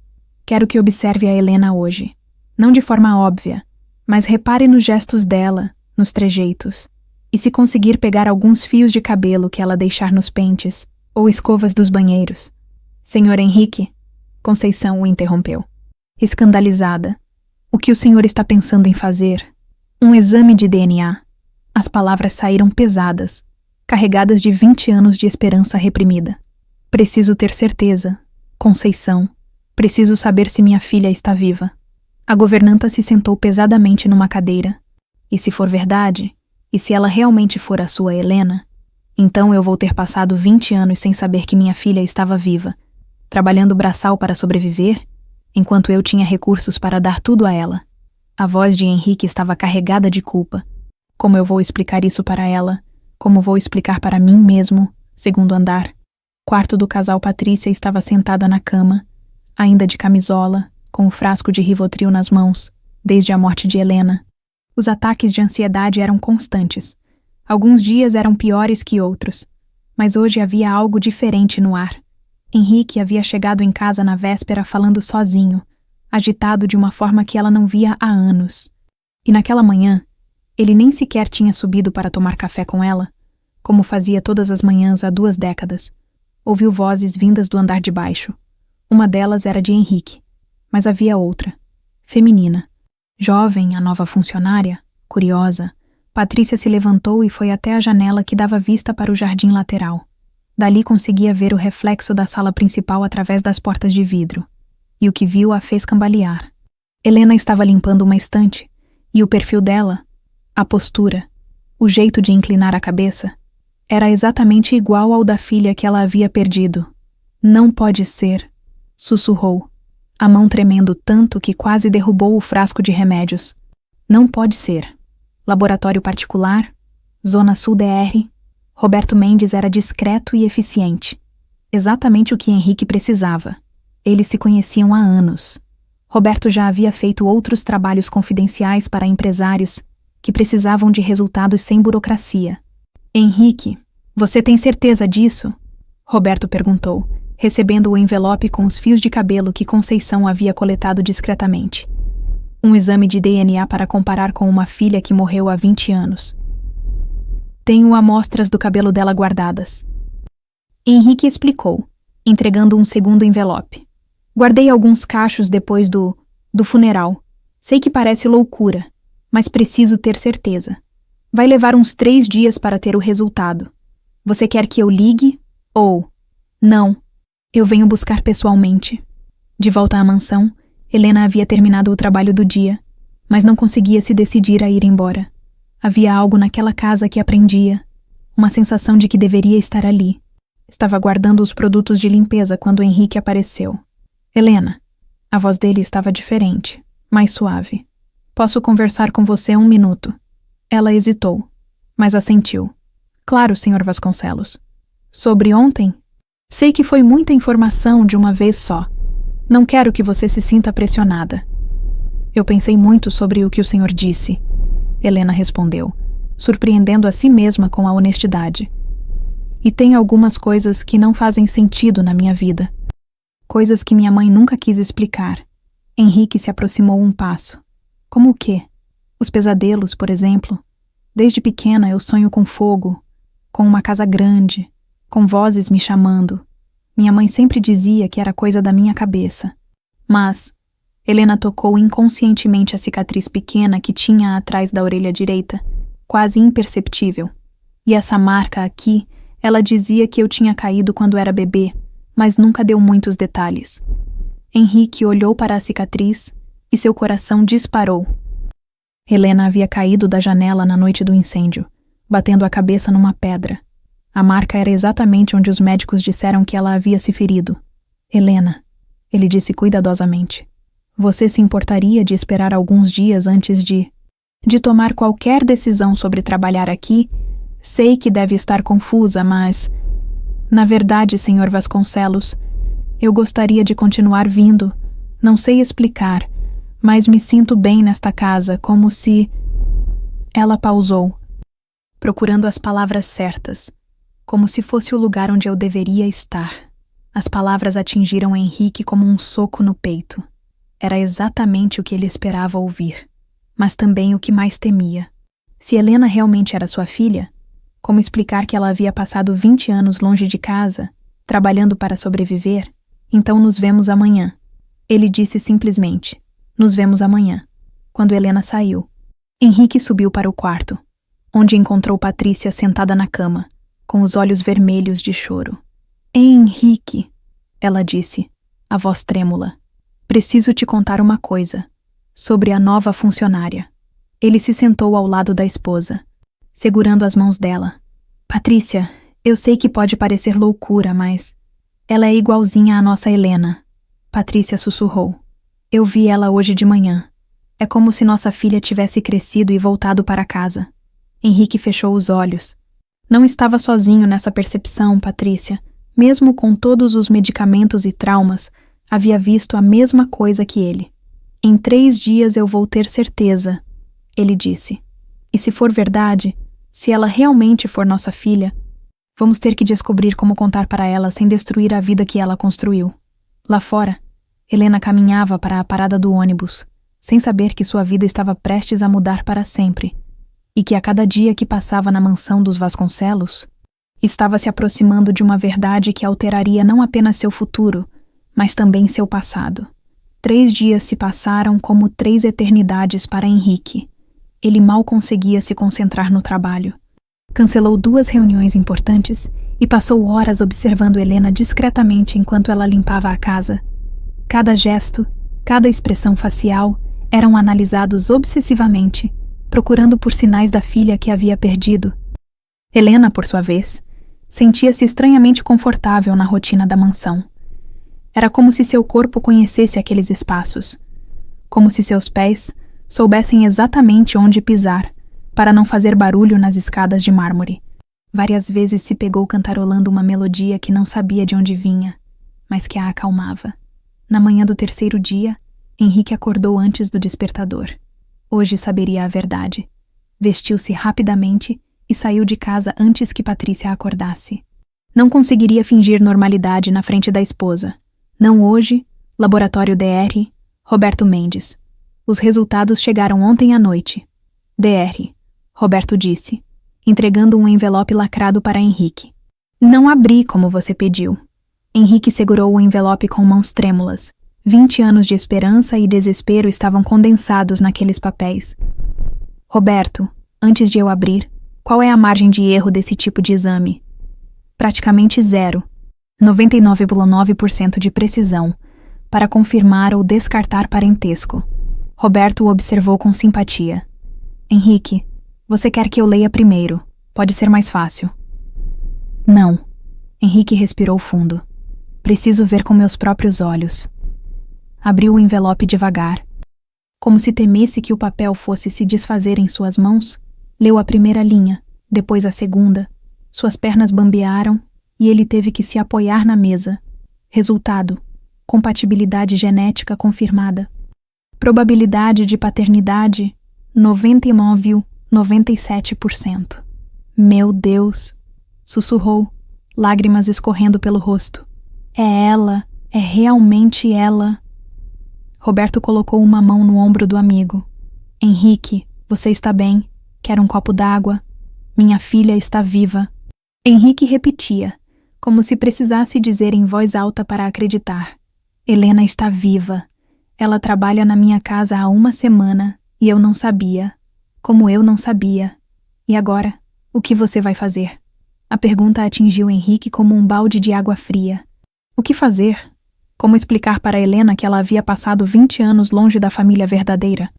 Quero que observe a Helena hoje. Não de forma óbvia, mas repare nos gestos dela, nos trejeitos. E se conseguir pegar alguns fios de cabelo que ela deixar nos pentes, ou escovas dos banheiros. Senhor Henrique, Conceição o interrompeu. Escandalizada. O que o senhor está pensando em fazer? Um exame de DNA. As palavras saíram pesadas, carregadas de 20 anos de esperança reprimida. Preciso ter certeza. Conceição, preciso saber se minha filha está viva. A governanta se sentou pesadamente numa cadeira. E se for verdade, e se ela realmente for a sua Helena, então eu vou ter passado 20 anos sem saber que minha filha estava viva, trabalhando braçal para sobreviver, enquanto eu tinha recursos para dar tudo a ela. A voz de Henrique estava carregada de culpa. Como eu vou explicar isso para ela? Como vou explicar para mim mesmo? Segundo andar. Quarto do casal Patrícia estava sentada na cama, ainda de camisola, com o frasco de Rivotril nas mãos, desde a morte de Helena. Os ataques de ansiedade eram constantes. Alguns dias eram piores que outros, mas hoje havia algo diferente no ar. Henrique havia chegado em casa na véspera falando sozinho, agitado de uma forma que ela não via há anos. E naquela manhã, ele nem sequer tinha subido para tomar café com ela, como fazia todas as manhãs há 2 décadas. Ouviu vozes vindas do andar de baixo. Uma delas era de Henrique, mas havia outra, feminina. Jovem, a nova funcionária, curiosa, Patrícia se levantou e foi até a janela que dava vista para o jardim lateral. Dali conseguia ver o reflexo da sala principal através das portas de vidro, e o que viu a fez cambalear. Helena estava limpando uma estante, e o perfil dela, a postura, o jeito de inclinar a cabeça, era exatamente igual ao da filha que ela havia perdido. Não pode ser, sussurrou, a mão tremendo tanto que quase derrubou o frasco de remédios. Não pode ser. Laboratório particular, Zona Sul DR, Roberto Mendes era discreto e eficiente. Exatamente o que Henrique precisava. Eles se conheciam há anos. Roberto já havia feito outros trabalhos confidenciais para empresários que precisavam de resultados sem burocracia. Henrique, você tem certeza disso? Roberto perguntou, recebendo o envelope com os fios de cabelo que Conceição havia coletado discretamente. Um exame de DNA para comparar com uma filha que morreu há 20 anos. Tenho amostras do cabelo dela guardadas. Henrique explicou, entregando um segundo envelope. Guardei alguns cachos depois do funeral. Sei que parece loucura, mas preciso ter certeza. Vai levar uns 3 dias para ter o resultado. Você quer que eu ligue? Ou... Não. Eu venho buscar pessoalmente. De volta à mansão, Helena havia terminado o trabalho do dia mas não conseguia se decidir a ir embora. Havia algo naquela casa que aprendia, uma sensação de que deveria estar ali. Estava guardando os produtos de limpeza quando Henrique apareceu. Helena. A voz dele estava diferente, mais suave. Posso conversar com você 1 minuto? Ela hesitou, mas assentiu. Claro, Sr. Vasconcelos. Sobre ontem? Sei que foi muita informação de uma vez só. Não quero que você se sinta pressionada. Eu pensei muito sobre o que o senhor disse, Helena respondeu, surpreendendo a si mesma com a honestidade. E tem algumas coisas que não fazem sentido na minha vida. Coisas que minha mãe nunca quis explicar. Henrique se aproximou um passo. Como o quê? Os pesadelos, por exemplo. Desde pequena eu sonho com fogo, com uma casa grande, com vozes me chamando. Minha mãe sempre dizia que era coisa da minha cabeça. Mas Helena tocou inconscientemente a cicatriz pequena que tinha atrás da orelha direita, quase imperceptível. E essa marca aqui, ela dizia que eu tinha caído quando era bebê, mas nunca deu muitos detalhes. Henrique olhou para a cicatriz e seu coração disparou. Helena havia caído da janela na noite do incêndio, batendo a cabeça numa pedra. A marca era exatamente onde os médicos disseram que ela havia se ferido. Helena, ele disse cuidadosamente, você se importaria de esperar alguns dias antes de tomar qualquer decisão sobre trabalhar aqui? Sei que deve estar confusa, mas... Na verdade, Sr. Vasconcelos, eu gostaria de continuar vindo. Não sei explicar, mas me sinto bem nesta casa, como se... Ela pausou, procurando as palavras certas, como se fosse o lugar onde eu deveria estar. As palavras atingiram Henrique como um soco no peito. Era exatamente o que ele esperava ouvir, mas também o que mais temia. Se Helena realmente era sua filha, como explicar que ela havia passado 20 anos longe de casa, trabalhando para sobreviver? Então nos vemos amanhã. Ele disse simplesmente, nos vemos amanhã. Quando Helena saiu, Henrique subiu para o quarto, onde encontrou Patrícia sentada na cama, com os olhos vermelhos de choro. Henrique, ela disse, a voz trêmula. Preciso te contar uma coisa, sobre a nova funcionária. Ele se sentou ao lado da esposa, segurando as mãos dela. Patrícia, eu sei que pode parecer loucura, mas... Ela é igualzinha à nossa Helena. Patrícia sussurrou. Eu vi ela hoje de manhã. É como se nossa filha tivesse crescido e voltado para casa. Henrique fechou os olhos. Não estava sozinho nessa percepção, Patrícia. Mesmo com todos os medicamentos e traumas, havia visto a mesma coisa que ele. Em 3 dias eu vou ter certeza, ele disse. E se for verdade, se ela realmente for nossa filha, vamos ter que descobrir como contar para ela sem destruir a vida que ela construiu. Lá fora, Helena caminhava para a parada do ônibus, sem saber que sua vida estava prestes a mudar para sempre, e que a cada dia que passava na mansão dos Vasconcelos, estava se aproximando de uma verdade que alteraria não apenas seu futuro, mas também seu passado. 3 dias se passaram como 3 eternidades para Henrique. Ele mal conseguia se concentrar no trabalho. Cancelou 2 reuniões importantes e passou horas observando Helena discretamente enquanto ela limpava a casa. Cada gesto, cada expressão facial eram analisados obsessivamente, procurando por sinais da filha que havia perdido. Helena, por sua vez, sentia-se estranhamente confortável na rotina da mansão. Era como se seu corpo conhecesse aqueles espaços, como se seus pés soubessem exatamente onde pisar, para não fazer barulho nas escadas de mármore. Várias vezes se pegou cantarolando uma melodia que não sabia de onde vinha, mas que a acalmava. Na manhã do 3º dia, Henrique acordou antes do despertador. Hoje saberia a verdade. Vestiu-se rapidamente e saiu de casa antes que Patrícia acordasse. Não conseguiria fingir normalidade na frente da esposa. Não hoje, Laboratório DR, Roberto Mendes. Os resultados chegaram ontem à noite. DR, Roberto disse, entregando um envelope lacrado para Henrique. Não abri como você pediu. Henrique segurou o envelope com mãos trêmulas. 20 anos de esperança e desespero estavam condensados naqueles papéis. Roberto, antes de eu abrir, qual é a margem de erro desse tipo de exame? Praticamente 0. 99,9% de precisão, para confirmar ou descartar parentesco. Roberto o observou com simpatia. Henrique, você quer que eu leia primeiro? Pode ser mais fácil. Não. Henrique respirou fundo. Preciso ver com meus próprios olhos. Abriu o envelope devagar. Como se temesse que o papel fosse se desfazer em suas mãos, leu a primeira linha, depois a segunda. Suas pernas bambearam e ele teve que se apoiar na mesa. Resultado: compatibilidade genética confirmada. Probabilidade de paternidade: 99,97%. Meu Deus! Sussurrou, lágrimas escorrendo pelo rosto. É ela, é realmente ela. Roberto colocou uma mão no ombro do amigo. Henrique, você está bem? Quer um copo d'água? Minha filha está viva. Henrique repetia, como se precisasse dizer em voz alta para acreditar. Helena está viva. Ela trabalha na minha casa há 1 semana e eu não sabia. Como eu não sabia. E agora, o que você vai fazer? A pergunta atingiu Henrique como um balde de água fria. O que fazer? Como explicar para Helena que ela havia passado 20 anos longe da família verdadeira?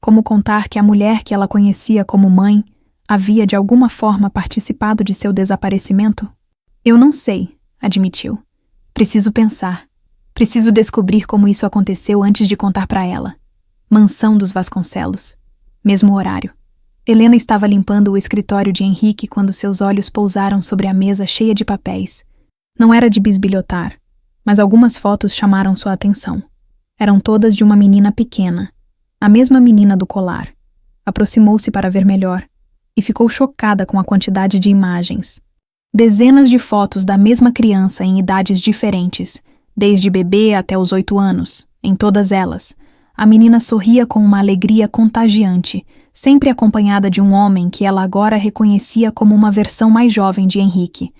Como contar que a mulher que ela conhecia como mãe havia de alguma forma participado de seu desaparecimento? Eu não sei, admitiu. Preciso pensar. Preciso descobrir como isso aconteceu antes de contar para ela. Mansão dos Vasconcelos. Mesmo horário. Helena estava limpando o escritório de Henrique quando seus olhos pousaram sobre a mesa cheia de papéis. Não era de bisbilhotar, mas algumas fotos chamaram sua atenção. Eram todas de uma menina pequena, a mesma menina do colar. Aproximou-se para ver melhor e ficou chocada com a quantidade de imagens. Dezenas de fotos da mesma criança em idades diferentes, desde bebê até os 8 anos. Em todas elas, a menina sorria com uma alegria contagiante, sempre acompanhada de um homem que ela agora reconhecia como uma versão mais jovem de Henrique.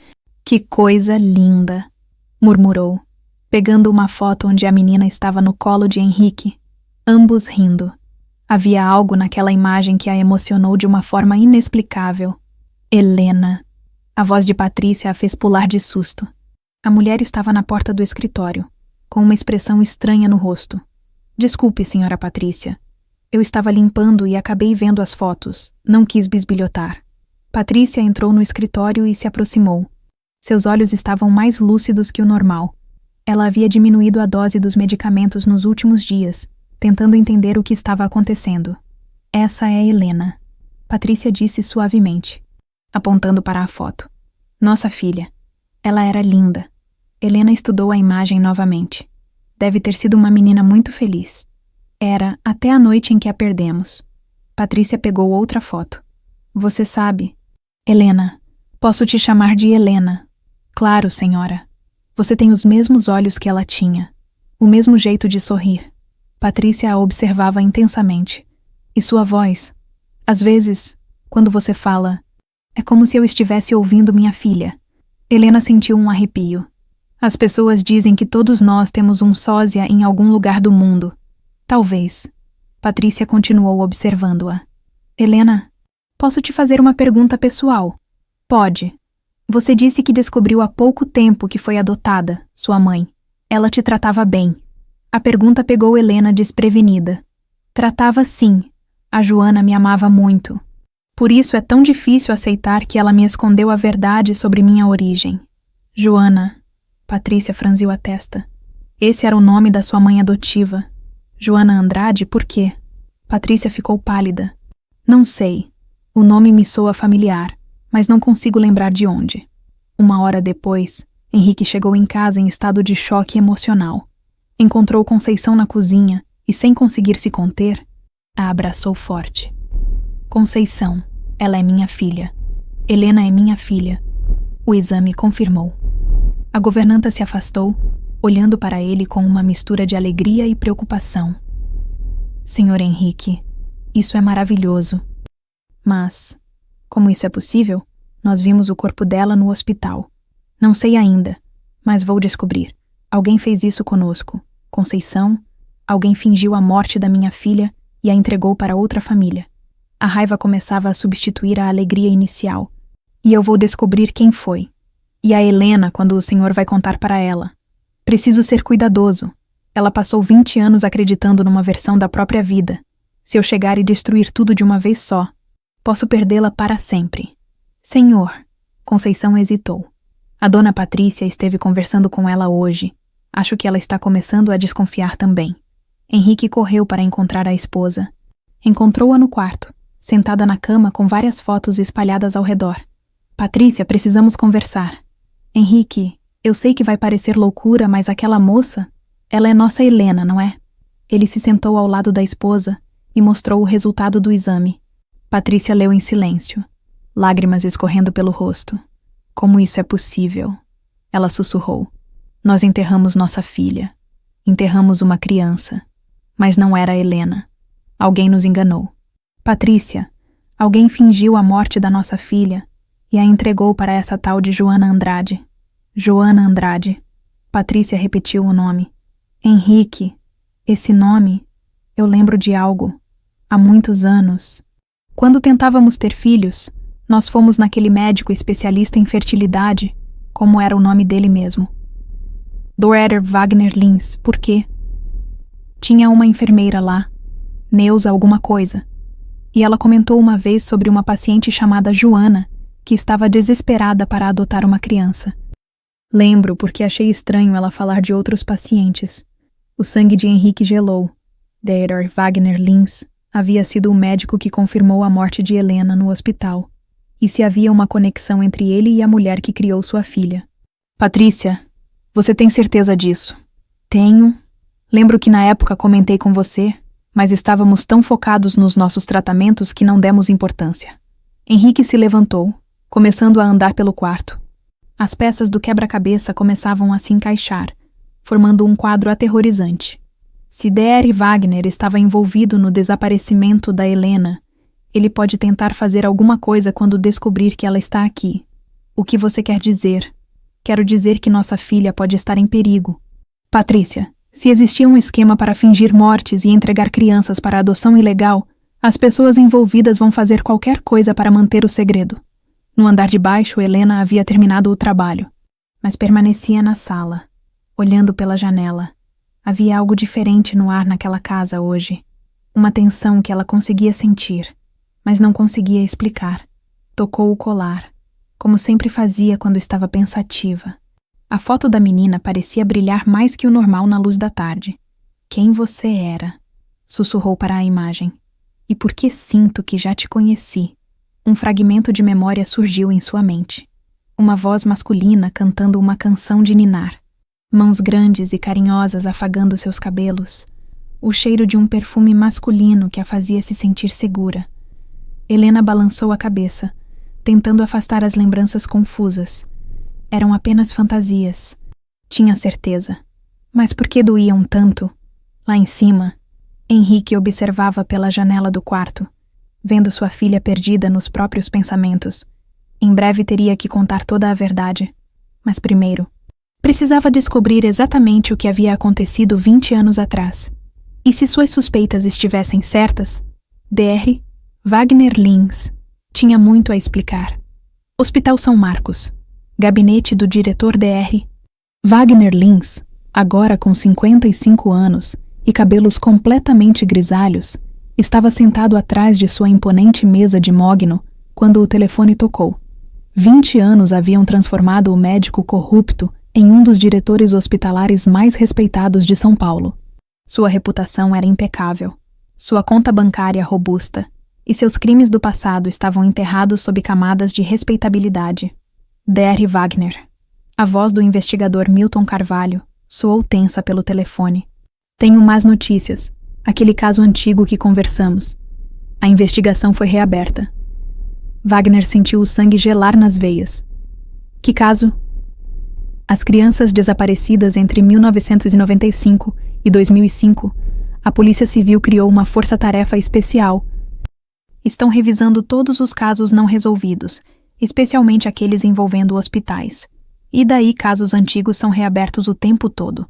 Que coisa linda! Murmurou, pegando uma foto onde a menina estava no colo de Henrique, ambos rindo. Havia algo naquela imagem que a emocionou de uma forma inexplicável. Helena! A voz de Patrícia a fez pular de susto. A mulher estava na porta do escritório, com uma expressão estranha no rosto. Desculpe, senhora Patrícia. Eu estava limpando e acabei vendo as fotos. Não quis bisbilhotar. Patrícia entrou no escritório e se aproximou. Seus olhos estavam mais lúcidos que o normal. Ela havia diminuído a dose dos medicamentos nos últimos dias, tentando entender o que estava acontecendo. Essa é Helena, Patrícia disse suavemente, apontando para a foto. Nossa filha. Ela era linda. Helena estudou a imagem novamente. Deve ter sido uma menina muito feliz. Era até a noite em que a perdemos. Patrícia pegou outra foto. Você sabe. Helena. Posso te chamar de Helena. Claro, senhora. Você tem os mesmos olhos que ela tinha. O mesmo jeito de sorrir. Patrícia a observava intensamente. E sua voz. Às vezes, quando você fala, é como se eu estivesse ouvindo minha filha. Helena sentiu um arrepio. As pessoas dizem que todos nós temos um sósia em algum lugar do mundo. Talvez. Patrícia continuou observando-a. Helena, posso te fazer uma pergunta pessoal? Pode. Você disse que descobriu há pouco tempo que foi adotada, sua mãe. Ela te tratava bem. A pergunta pegou Helena desprevenida. Tratava sim. A Joana me amava muito. Por isso é tão difícil aceitar que ela me escondeu a verdade sobre minha origem. Joana. Patrícia franziu a testa. Esse era o nome da sua mãe adotiva. Joana Andrade, por quê? Patrícia ficou pálida. Não sei. O nome me soa familiar, mas não consigo lembrar de onde. 1 hora depois, Henrique chegou em casa em estado de choque emocional. Encontrou Conceição na cozinha e, sem conseguir se conter, a abraçou forte. Conceição, ela é minha filha. Helena é minha filha. O exame confirmou. A governanta se afastou, olhando para ele com uma mistura de alegria e preocupação. Senhor Henrique, isso é maravilhoso. Mas, como isso é possível, nós vimos o corpo dela no hospital. Não sei ainda, mas vou descobrir. Alguém fez isso conosco. Conceição, alguém fingiu a morte da minha filha e a entregou para outra família. A raiva começava a substituir a alegria inicial. E eu vou descobrir quem foi. E a Helena, quando o senhor vai contar para ela. Preciso ser cuidadoso. Ela passou 20 anos acreditando numa versão da própria vida, Se eu chegar e destruir tudo de uma vez só, posso perdê-la para sempre. Senhor, Conceição hesitou. A dona Patrícia esteve conversando com ela hoje. Acho que ela está começando a desconfiar também. Henrique correu para encontrar a esposa. Encontrou-a no quarto, sentada na cama com várias fotos espalhadas ao redor. Patrícia, precisamos conversar. Henrique, eu sei que vai parecer loucura, mas aquela moça, ela é nossa Helena, não é? Ele se sentou ao lado da esposa e mostrou o resultado do exame. Patrícia leu em silêncio, lágrimas escorrendo pelo rosto. Como isso é possível? Ela sussurrou. Nós enterramos nossa filha. Enterramos uma criança. Mas não era a Helena. Alguém nos enganou. Patrícia, alguém fingiu a morte da nossa filha e a entregou para essa tal de Joana Andrade. Joana Andrade. Patrícia repetiu o nome. Henrique, esse nome, eu lembro de algo. Há muitos anos. Quando tentávamos ter filhos, nós fomos naquele médico especialista em fertilidade, como era o nome dele mesmo. Dr. Wagner Lins, por quê? Tinha uma enfermeira lá, Neuza alguma coisa, e ela comentou uma vez sobre uma paciente chamada Joana, que estava desesperada para adotar uma criança. Lembro porque achei estranho ela falar de outros pacientes. O sangue de Henrique gelou. Dr. Wagner Lins havia sido o médico que confirmou a morte de Helena no hospital, e se havia uma conexão entre ele e a mulher que criou sua filha. Patrícia, você tem certeza disso? Tenho. Lembro que na época comentei com você, mas estávamos tão focados nos nossos tratamentos que não demos importância. Henrique se levantou, começando a andar pelo quarto. As peças do quebra-cabeça começavam a se encaixar, formando um quadro aterrorizante. Se Dr. Wagner estava envolvido no desaparecimento da Helena, ele pode tentar fazer alguma coisa quando descobrir que ela está aqui. O que você quer dizer? Quero dizer que nossa filha pode estar em perigo. Patrícia, se existia um esquema para fingir mortes e entregar crianças para adoção ilegal, as pessoas envolvidas vão fazer qualquer coisa para manter o segredo. No andar de baixo, Helena havia terminado o trabalho, mas permanecia na sala, olhando pela janela. Havia algo diferente no ar naquela casa hoje. Uma tensão que ela conseguia sentir, mas não conseguia explicar. Tocou o colar, como sempre fazia quando estava pensativa. A foto da menina parecia brilhar mais que o normal na luz da tarde. Quem você era? Sussurrou para a imagem. E por que sinto que já te conheci? Um fragmento de memória surgiu em sua mente. Uma voz masculina cantando uma canção de ninar. Mãos grandes e carinhosas afagando seus cabelos. O cheiro de um perfume masculino que a fazia se sentir segura. Helena balançou a cabeça, tentando afastar as lembranças confusas. Eram apenas fantasias. Tinha certeza. Mas por que doíam tanto? Lá em cima, Henrique observava pela janela do quarto, vendo sua filha perdida nos próprios pensamentos. Em breve teria que contar toda a verdade. Mas primeiro, precisava descobrir exatamente o que havia acontecido 20 anos atrás. E se suas suspeitas estivessem certas, Dr. Wagner Lins tinha muito a explicar. Hospital São Marcos. Gabinete do diretor Dr. Wagner Lins, agora com 55 anos e cabelos completamente grisalhos, estava sentado atrás de sua imponente mesa de mogno quando o telefone tocou. 20 anos haviam transformado o médico corrupto em um dos diretores hospitalares mais respeitados de São Paulo. Sua reputação era impecável, sua conta bancária robusta, e seus crimes do passado estavam enterrados sob camadas de respeitabilidade. Dr. Wagner. A voz do investigador Milton Carvalho soou tensa pelo telefone. Tenho más notícias. Aquele caso antigo que conversamos. A investigação foi reaberta. Wagner sentiu o sangue gelar nas veias. Que caso? As crianças desaparecidas entre 1995 e 2005, a Polícia Civil criou uma força-tarefa especial. Estão revisando todos os casos não resolvidos, especialmente aqueles envolvendo hospitais. E daí casos antigos são reabertos o tempo todo.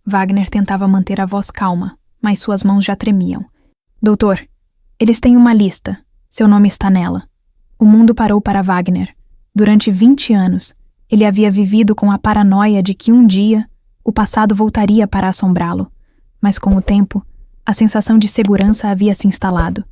Wagner tentava manter a voz calma, mas suas mãos já tremiam. Doutor, eles têm uma lista. Seu nome está nela. O mundo parou para Wagner. Durante 20 anos, ele havia vivido com a paranoia de que um dia o passado voltaria para assombrá-lo. Mas com o tempo, A sensação de segurança havia se instalado.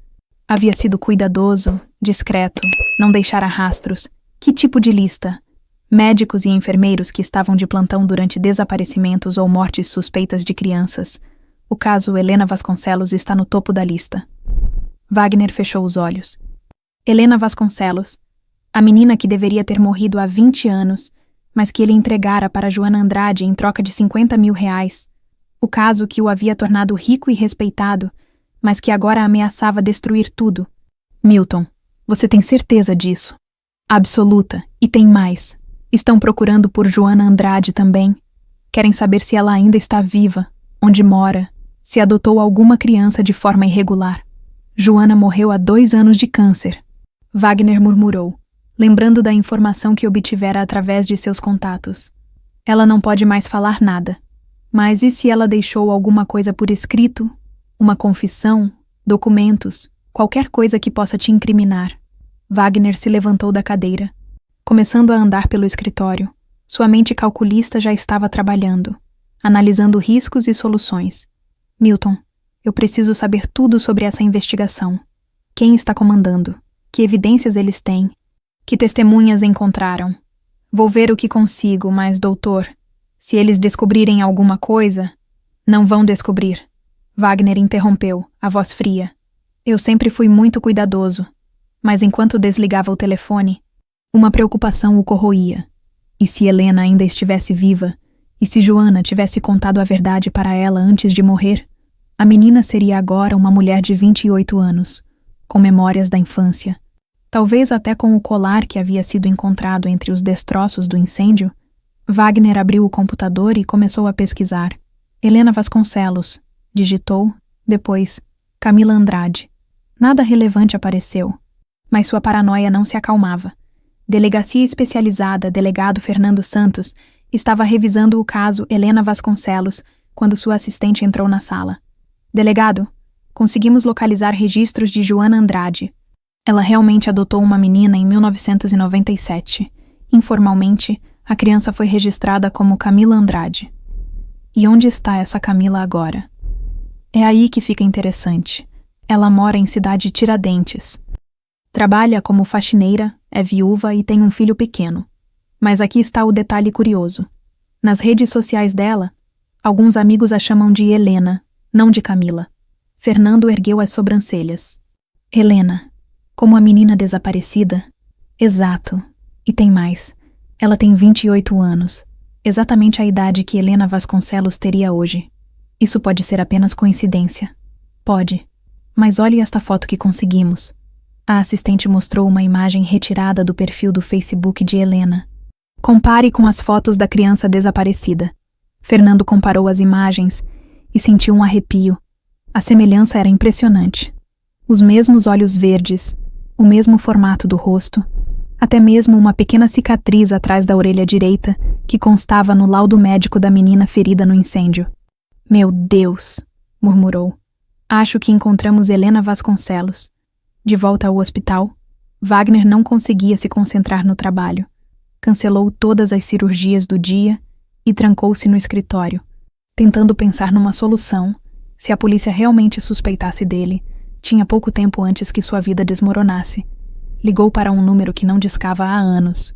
Havia sido cuidadoso, discreto, não deixara rastros. Que tipo de lista? Médicos e enfermeiros que estavam de plantão durante desaparecimentos ou mortes suspeitas de crianças. O caso Helena Vasconcelos está no topo da lista. Wagner fechou os olhos. Helena Vasconcelos, a menina que deveria ter morrido há 20 anos, mas que ele entregara para Joana Andrade em troca de 50 mil reais. O caso que o havia tornado rico e respeitado, mas que agora ameaçava destruir tudo. Milton, você tem certeza disso? Absoluta, e tem mais. Estão procurando por Joana Andrade também. Querem saber se ela ainda está viva, onde mora, se adotou alguma criança de forma irregular. Joana morreu há 2 anos de câncer. Wagner murmurou, lembrando da informação que obtivera através de seus contatos. Ela não pode mais falar nada. Mas e se ela deixou alguma coisa por escrito? Uma confissão? Documentos? Qualquer coisa que possa te incriminar? Wagner se levantou da cadeira. Começando a andar pelo escritório, sua mente calculista já estava trabalhando, analisando riscos e soluções. Milton, eu preciso saber tudo sobre essa investigação. Quem está comandando? Que evidências eles têm? Que testemunhas encontraram? Vou ver o que consigo, mas, doutor, se eles descobrirem alguma coisa... Não vão descobrir. Wagner interrompeu, a voz fria. Eu sempre fui muito cuidadoso, mas enquanto desligava o telefone, uma preocupação o corroía. E se Helena ainda estivesse viva? E se Joana tivesse contado a verdade para ela antes de morrer? A menina seria agora uma mulher de 28 anos, com memórias da infância. Talvez até com o colar que havia sido encontrado entre os destroços do incêndio. Wagner abriu o computador e começou a pesquisar. Helena Vasconcelos. Digitou, depois, Camila Andrade. Nada relevante apareceu, mas sua paranoia não se acalmava. Delegacia Especializada, delegado Fernando Santos, estava revisando o caso Helena Vasconcelos quando sua assistente entrou na sala. Delegado, conseguimos localizar registros de Joana Andrade. Ela realmente adotou uma menina em 1997. Informalmente, a criança foi registrada como Camila Andrade. E onde está essa Camila agora? É aí que fica interessante. Ela mora em Cidade Tiradentes. Trabalha como faxineira, é viúva e tem um filho pequeno. Mas aqui está o detalhe curioso. Nas redes sociais dela, alguns amigos a chamam de Helena, não de Camila. Fernando ergueu as sobrancelhas. Helena, como a menina desaparecida? Exato. E tem mais. Ela tem 28 anos. Exatamente a idade que Helena Vasconcelos teria hoje. Isso pode ser apenas coincidência. Pode. Mas olhe esta foto que conseguimos. A assistente mostrou uma imagem retirada do perfil do Facebook de Helena. Compare com as fotos da criança desaparecida. Fernando comparou as imagens e sentiu um arrepio. A semelhança era impressionante. Os mesmos olhos verdes, o mesmo formato do rosto, até mesmo uma pequena cicatriz atrás da orelha direita que constava no laudo médico da menina ferida no incêndio. Meu Deus, murmurou. Acho que encontramos Helena Vasconcelos. De volta ao hospital, Wagner não conseguia se concentrar no trabalho. Cancelou todas as cirurgias do dia e trancou-se no escritório, tentando pensar numa solução, se a polícia realmente suspeitasse dele. Tinha pouco tempo antes que sua vida desmoronasse. Ligou para um número que não discava há anos.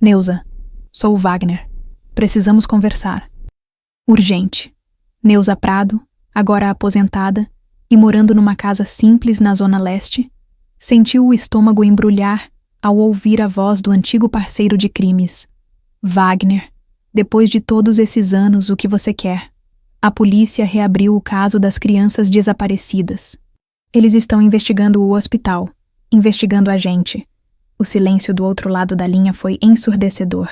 Neuza, sou o Wagner. Precisamos conversar. Urgente. Neuza Prado, agora aposentada e morando numa casa simples na Zona Leste, sentiu o estômago embrulhar ao ouvir a voz do antigo parceiro de crimes. Wagner, depois de todos esses anos, o que você quer? A polícia reabriu o caso das crianças desaparecidas. Eles estão investigando o hospital, investigando a gente. O silêncio do outro lado da linha foi ensurdecedor.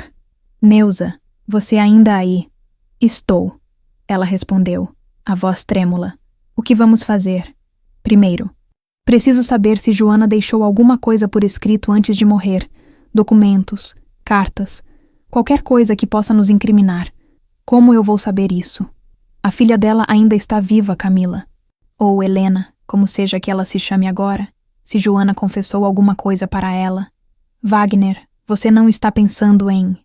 Neuza, você ainda aí? Estou, ela respondeu, a voz trêmula. O que vamos fazer? Primeiro, preciso saber se Joana deixou alguma coisa por escrito antes de morrer. Documentos, cartas, qualquer coisa que possa nos incriminar. Como eu vou saber isso? A filha dela ainda está viva, Camila. Ou Helena, como seja que ela se chame agora, se Joana confessou alguma coisa para ela. Wagner, você não está pensando em...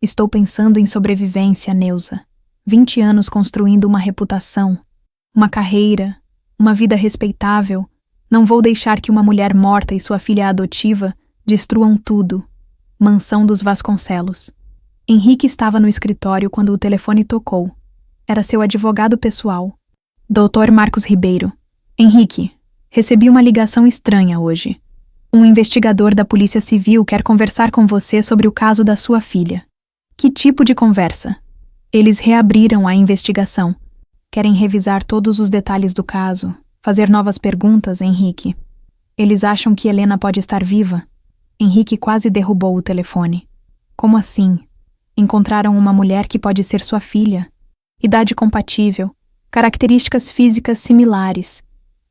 Estou pensando em sobrevivência, Neuza. 20 anos construindo uma reputação, uma carreira, uma vida respeitável. Não vou deixar que uma mulher morta e sua filha adotiva destruam tudo. Mansão dos Vasconcelos. Henrique estava no escritório quando o telefone tocou. Era seu advogado pessoal, Dr. Marcos Ribeiro. Henrique, recebi uma ligação estranha hoje. Um investigador da Polícia Civil quer conversar com você sobre o caso da sua filha. Que tipo de conversa? Eles reabriram a investigação. Querem revisar todos os detalhes do caso, fazer novas perguntas, Henrique. Eles acham que Helena pode estar viva. Henrique quase derrubou o telefone. Como assim? Encontraram uma mulher que pode ser sua filha. Idade compatível, características físicas similares.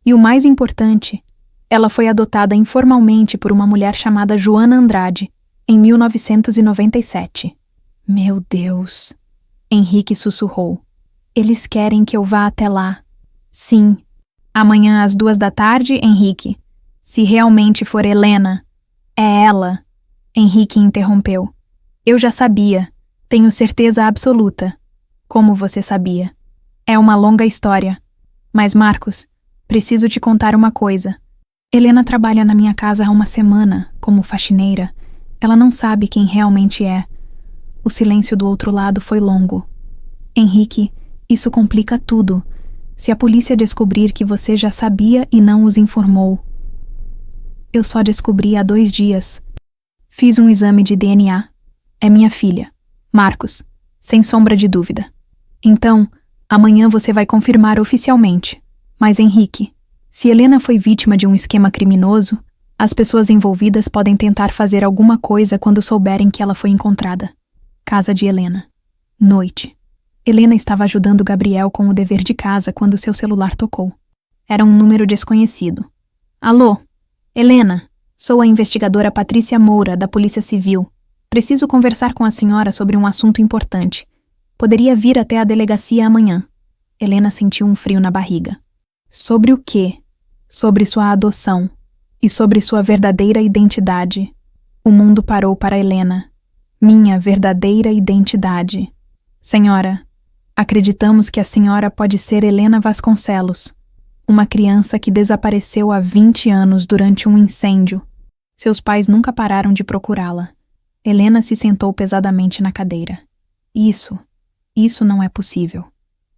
E o mais importante, ela foi adotada informalmente por uma mulher chamada Joana Andrade, em 1997. Meu Deus! Henrique sussurrou. Eles querem que eu vá até lá. Sim. Amanhã às 2 da tarde, Henrique. Se realmente for Helena, é ela. Henrique interrompeu. Eu já sabia. Tenho certeza absoluta. Como você sabia? É uma longa história. Mas, Marcos, preciso te contar uma coisa. Helena trabalha na minha casa há uma semana, como faxineira. Ela não sabe quem realmente é. O silêncio do outro lado foi longo. Henrique, isso complica tudo. Se a polícia descobrir que você já sabia e não os informou. Eu só descobri há 2 dias. Fiz um exame de DNA. É minha filha, Marcos, sem sombra de dúvida. Então, amanhã você vai confirmar oficialmente. Mas, Henrique, se Helena foi vítima de um esquema criminoso, as pessoas envolvidas podem tentar fazer alguma coisa quando souberem que ela foi encontrada. Casa de Helena. Noite. Helena estava ajudando Gabriel com o dever de casa quando seu celular tocou. Era um número desconhecido. Alô? Helena, sou a investigadora Patrícia Moura, da Polícia Civil. Preciso conversar com a senhora sobre um assunto importante. Poderia vir até a delegacia amanhã. Helena sentiu um frio na barriga. Sobre o quê? Sobre sua adoção. E sobre sua verdadeira identidade. O mundo parou para Helena. Minha verdadeira identidade. Senhora, acreditamos que a senhora pode ser Helena Vasconcelos, uma criança que desapareceu há 20 anos durante um incêndio. Seus pais nunca pararam de procurá-la. Helena se sentou pesadamente na cadeira. Isso não é possível.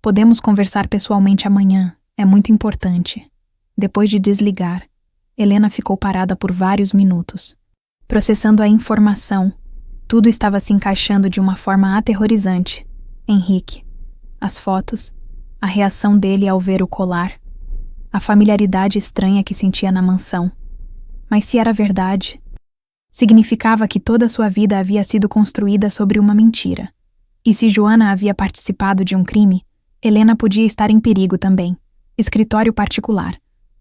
Podemos conversar pessoalmente amanhã. É muito importante. Depois de desligar, Helena ficou parada por vários minutos, processando a informação. Tudo estava se encaixando de uma forma aterrorizante. Henrique, as fotos, a reação dele ao ver o colar, a familiaridade estranha que sentia na mansão. Mas se era verdade, significava que toda sua vida havia sido construída sobre uma mentira. E se Joana havia participado de um crime, Helena podia estar em perigo também. Escritório particular.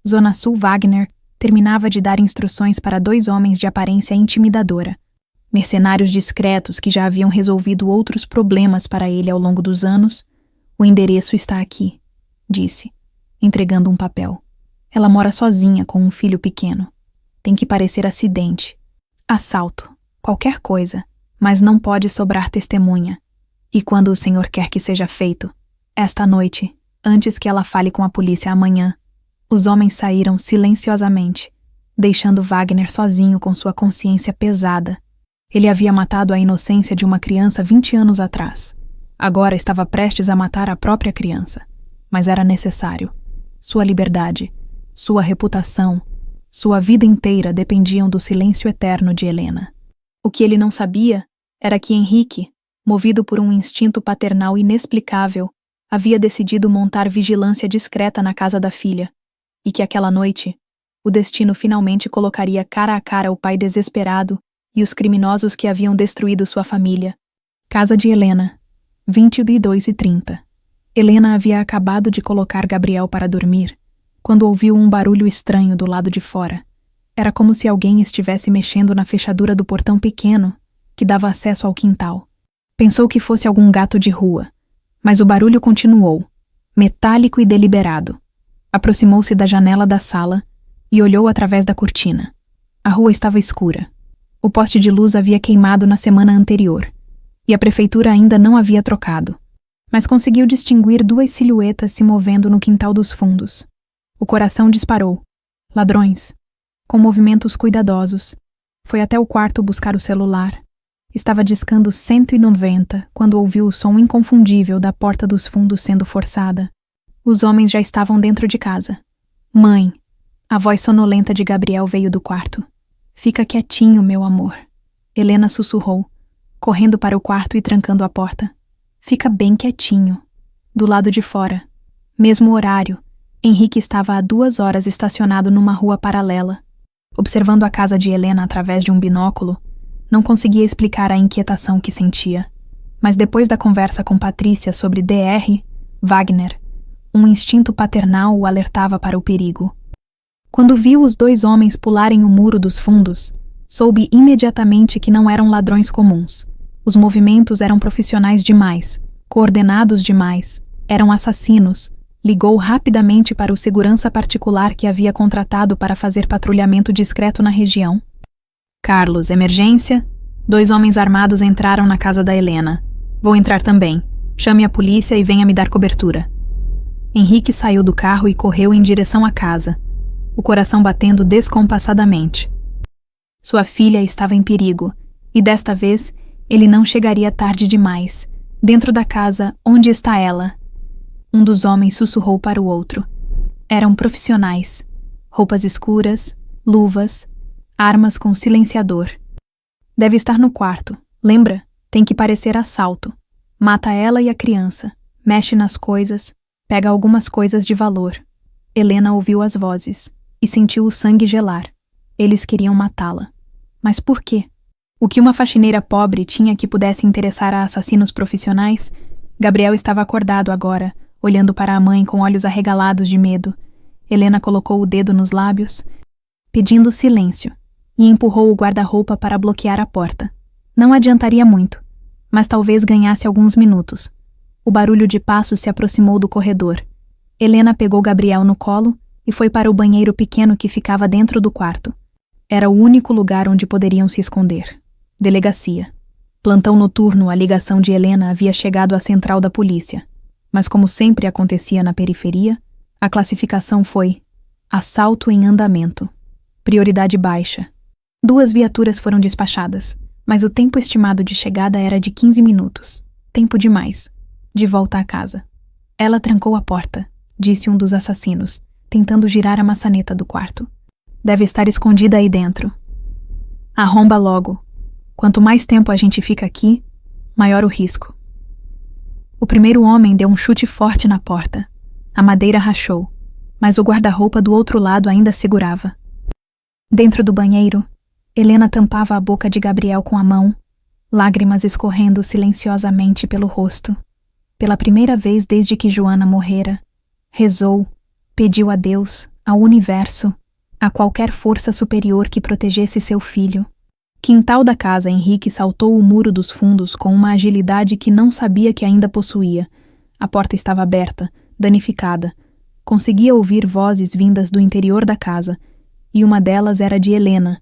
Zona Sul Wagner terminava de dar instruções para 2 homens de aparência intimidadora. Mercenários discretos que já haviam resolvido outros problemas para ele ao longo dos anos. O endereço está aqui, disse, entregando um papel. Ela mora sozinha com um filho pequeno. Tem que parecer acidente. Assalto. Qualquer coisa. Mas não pode sobrar testemunha. E quando o senhor quer que seja feito? Esta noite, antes que ela fale com a polícia amanhã. Os homens saíram silenciosamente, deixando Wagner sozinho com sua consciência pesada. Ele havia matado a inocência de uma criança 20 anos atrás. Agora estava prestes a matar a própria criança. Mas era necessário. Sua liberdade, sua reputação, sua vida inteira dependiam do silêncio eterno de Helena. O que ele não sabia era que Henrique, movido por um instinto paternal inexplicável, havia decidido montar vigilância discreta na casa da filha, e que aquela noite, o destino finalmente colocaria cara a cara o pai desesperado e os criminosos que haviam destruído sua família. Casa de Helena, 22h30. Helena havia acabado de colocar Gabriel para dormir, quando ouviu um barulho estranho do lado de fora. Era como se alguém estivesse mexendo na fechadura do portão pequeno que dava acesso ao quintal. Pensou que fosse algum gato de rua, mas o barulho continuou, metálico e deliberado. Aproximou-se da janela da sala e olhou através da cortina. A rua estava escura. O poste de luz havia queimado na semana anterior, e a prefeitura ainda não havia trocado, mas conseguiu distinguir 2 silhuetas se movendo no quintal dos fundos. O coração disparou. Ladrões. Com movimentos cuidadosos, foi até o quarto buscar o celular. Estava discando 190 quando ouviu o som inconfundível da porta dos fundos sendo forçada. Os homens já estavam dentro de casa. Mãe! A voz sonolenta de Gabriel veio do quarto. Fica quietinho, meu amor. Helena sussurrou, correndo para o quarto e trancando a porta. Fica bem quietinho. Do lado de fora. Mesmo horário, Henrique estava há 2 horas estacionado numa rua paralela. Observando a casa de Helena através de um binóculo, não conseguia explicar a inquietação que sentia. Mas depois da conversa com Patrícia sobre Dr. Wagner, um instinto paternal o alertava para o perigo. Quando viu os 2 homens pularem o muro dos fundos, soube imediatamente que não eram ladrões comuns. Os movimentos eram profissionais demais, coordenados demais, eram assassinos. Ligou rapidamente para o segurança particular que havia contratado para fazer patrulhamento discreto na região. Carlos, emergência? 2 homens armados entraram na casa da Helena. Vou entrar também. Chame a polícia e venha me dar cobertura. Henrique saiu do carro e correu em direção à casa, o coração batendo descompassadamente. Sua filha estava em perigo, e desta vez ele não chegaria tarde demais. Dentro da casa, onde está ela? Um dos homens sussurrou para o outro. Eram profissionais. Roupas escuras, luvas, armas com silenciador. Deve estar no quarto. Lembra? Tem que parecer assalto. Mata ela e a criança. Mexe nas coisas. Pega algumas coisas de valor. Helena ouviu as vozes e sentiu o sangue gelar. Eles queriam matá-la. Mas por quê? O que uma faxineira pobre tinha que pudesse interessar a assassinos profissionais? Gabriel estava acordado agora, olhando para a mãe com olhos arregalados de medo. Helena colocou o dedo nos lábios, pedindo silêncio, e empurrou o guarda-roupa para bloquear a porta. Não adiantaria muito, mas talvez ganhasse alguns minutos. O barulho de passos se aproximou do corredor. Helena pegou Gabriel no colo e foi para o banheiro pequeno que ficava dentro do quarto. Era o único lugar onde poderiam se esconder. Delegacia. Plantão noturno, a ligação de Helena havia chegado à central da polícia. Mas como sempre acontecia na periferia, a classificação foi assalto em andamento. Prioridade baixa. 2 viaturas foram despachadas, mas o tempo estimado de chegada era de 15 minutos. Tempo demais. De volta à casa. Ela trancou a porta, disse um dos assassinos, tentando girar a maçaneta do quarto. Deve estar escondida aí dentro. Arromba logo. Quanto mais tempo a gente fica aqui, maior o risco. O primeiro homem deu um chute forte na porta. A madeira rachou, mas o guarda-roupa do outro lado ainda segurava. Dentro do banheiro, Helena tampava a boca de Gabriel com a mão, lágrimas escorrendo silenciosamente pelo rosto. Pela primeira vez desde que Joana morrera, rezou, pediu a Deus, ao universo, a qualquer força superior que protegesse seu filho. Quintal da casa, Henrique saltou o muro dos fundos com uma agilidade que não sabia que ainda possuía. A porta estava aberta, danificada. Conseguia ouvir vozes vindas do interior da casa, e uma delas era de Helena.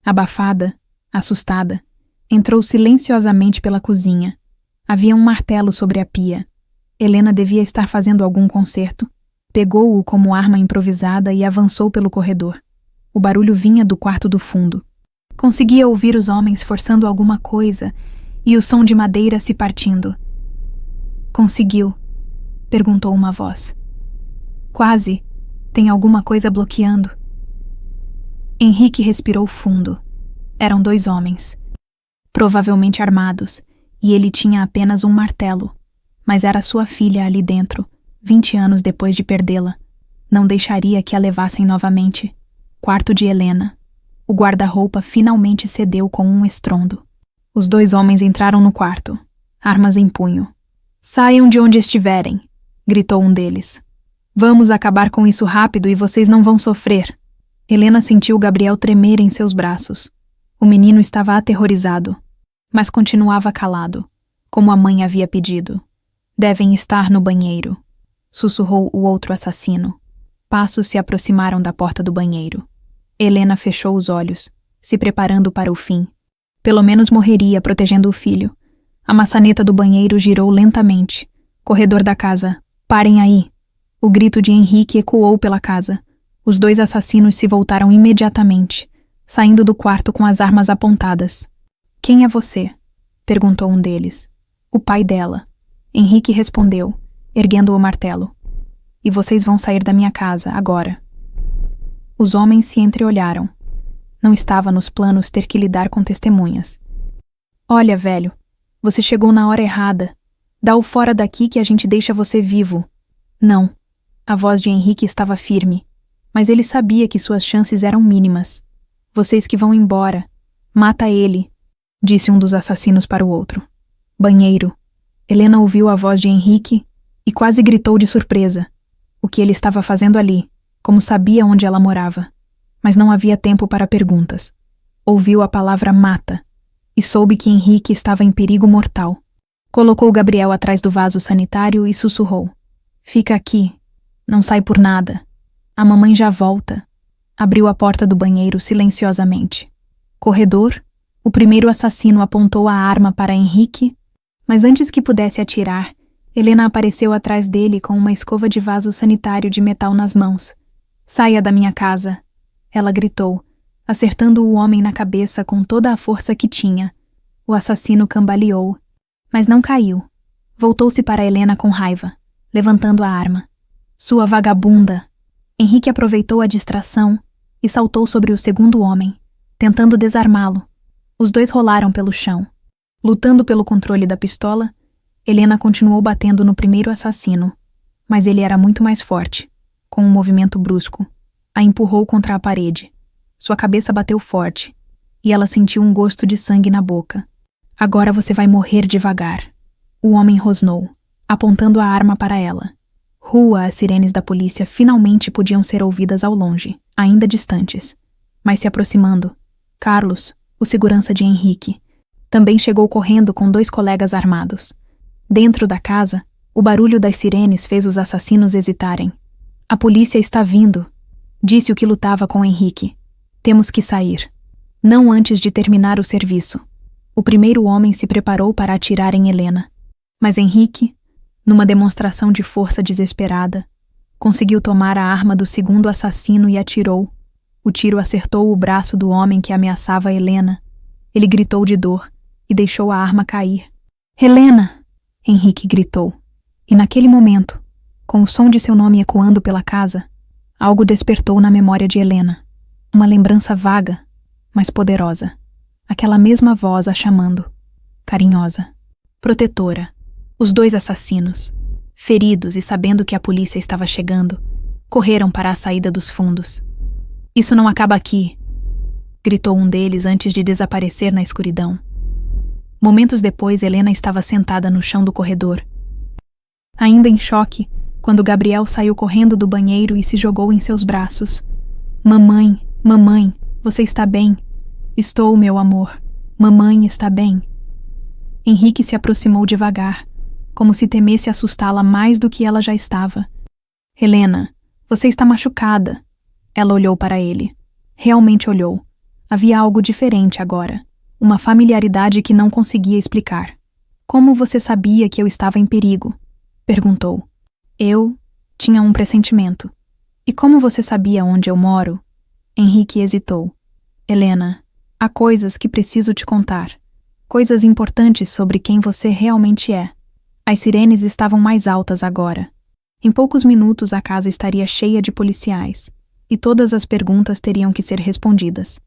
Abafada, assustada, entrou silenciosamente pela cozinha. Havia um martelo sobre a pia. Helena devia estar fazendo algum concerto. Pegou-o como arma improvisada e avançou pelo corredor. O barulho vinha do quarto do fundo. Conseguia ouvir os homens forçando alguma coisa e o som de madeira se partindo. Conseguiu? Perguntou uma voz. Quase. Tem alguma coisa bloqueando. Henrique respirou fundo. Eram 2 homens. Provavelmente armados, e ele tinha apenas um martelo. Mas era sua filha ali dentro, 20 anos depois de perdê-la. Não deixaria que a levassem novamente. Quarto de Helena. O guarda-roupa finalmente cedeu com um estrondo. Os 2 homens entraram no quarto, armas em punho. Saiam de onde estiverem, gritou um deles. Vamos acabar com isso rápido e vocês não vão sofrer. Helena sentiu Gabriel tremer em seus braços. O menino estava aterrorizado, mas continuava calado, como a mãe havia pedido. Devem estar no banheiro, sussurrou o outro assassino. Passos se aproximaram da porta do banheiro. Helena fechou os olhos, se preparando para o fim. Pelo menos morreria protegendo o filho. A maçaneta do banheiro girou lentamente. Corredor da casa. Parem aí! O grito de Henrique ecoou pela casa. Os 2 assassinos se voltaram imediatamente, saindo do quarto com as armas apontadas. Quem é você? Perguntou um deles. O pai dela. Henrique respondeu, erguendo o martelo. E vocês vão sair da minha casa, agora. Os homens se entreolharam. Não estava nos planos ter que lidar com testemunhas. Olha, velho, você chegou na hora errada. Dá-o fora daqui que a gente deixa você vivo. Não. A voz de Henrique estava firme, mas ele sabia que suas chances eram mínimas. Vocês que vão embora. Mata ele, disse um dos assassinos para o outro. Banheiro. Helena ouviu a voz de Henrique e quase gritou de surpresa. O que ele estava fazendo ali, como sabia onde ela morava. Mas não havia tempo para perguntas. Ouviu a palavra mata e soube que Henrique estava em perigo mortal. Colocou Gabriel atrás do vaso sanitário e sussurrou. Fica aqui. Não sai por nada. A mamãe já volta. Abriu a porta do banheiro silenciosamente. Corredor. O primeiro assassino apontou a arma para Henrique, mas antes que pudesse atirar, Helena apareceu atrás dele com uma escova de vaso sanitário de metal nas mãos. Saia da minha casa, ela gritou, acertando o homem na cabeça com toda a força que tinha. O assassino cambaleou, mas não caiu. Voltou-se para Helena com raiva, levantando a arma. Sua vagabunda! Henrique aproveitou a distração e saltou sobre o segundo homem, tentando desarmá-lo. Os 2 rolaram pelo chão. Lutando pelo controle da pistola, Helena continuou batendo no primeiro assassino, mas ele era muito mais forte. Com um movimento brusco, a empurrou contra a parede. Sua cabeça bateu forte, e ela sentiu um gosto de sangue na boca. Agora você vai morrer devagar. O homem rosnou, apontando a arma para ela. Rua, as sirenes da polícia finalmente podiam ser ouvidas ao longe, ainda distantes. Mas se aproximando, Carlos, o segurança de Henrique, também chegou correndo com 2 colegas armados. Dentro da casa, o barulho das sirenes fez os assassinos hesitarem. A polícia está vindo, disse o que lutava com Henrique. Temos que sair. Não antes de terminar o serviço. O primeiro homem se preparou para atirar em Helena. Mas Henrique, numa demonstração de força desesperada, conseguiu tomar a arma do segundo assassino e atirou. O tiro acertou o braço do homem que ameaçava Helena. Ele gritou de dor e deixou a arma cair. Helena! Henrique gritou. E naquele momento, com o som de seu nome ecoando pela casa, algo despertou na memória de Helena. Uma lembrança vaga, mas poderosa. Aquela mesma voz a chamando. Carinhosa. Protetora. Os 2 assassinos, feridos e sabendo que a polícia estava chegando, correram para a saída dos fundos. Isso não acaba aqui, gritou um deles antes de desaparecer na escuridão. Momentos depois, Helena estava sentada no chão do corredor. Ainda em choque, quando Gabriel saiu correndo do banheiro e se jogou em seus braços. Mamãe, mamãe, você está bem? Estou, meu amor. Mamãe está bem. Henrique se aproximou devagar, como se temesse assustá-la mais do que ela já estava. Helena, você está machucada. Ela olhou para ele. Realmente olhou. Havia algo diferente agora. Uma familiaridade que não conseguia explicar. Como você sabia que eu estava em perigo? Perguntou. Eu tinha um pressentimento. E como você sabia onde eu moro? Henrique hesitou. Helena, há coisas que preciso te contar. Coisas importantes sobre quem você realmente é. As sirenes estavam mais altas agora. Em poucos minutos a casa estaria cheia de policiais. E todas as perguntas teriam que ser respondidas.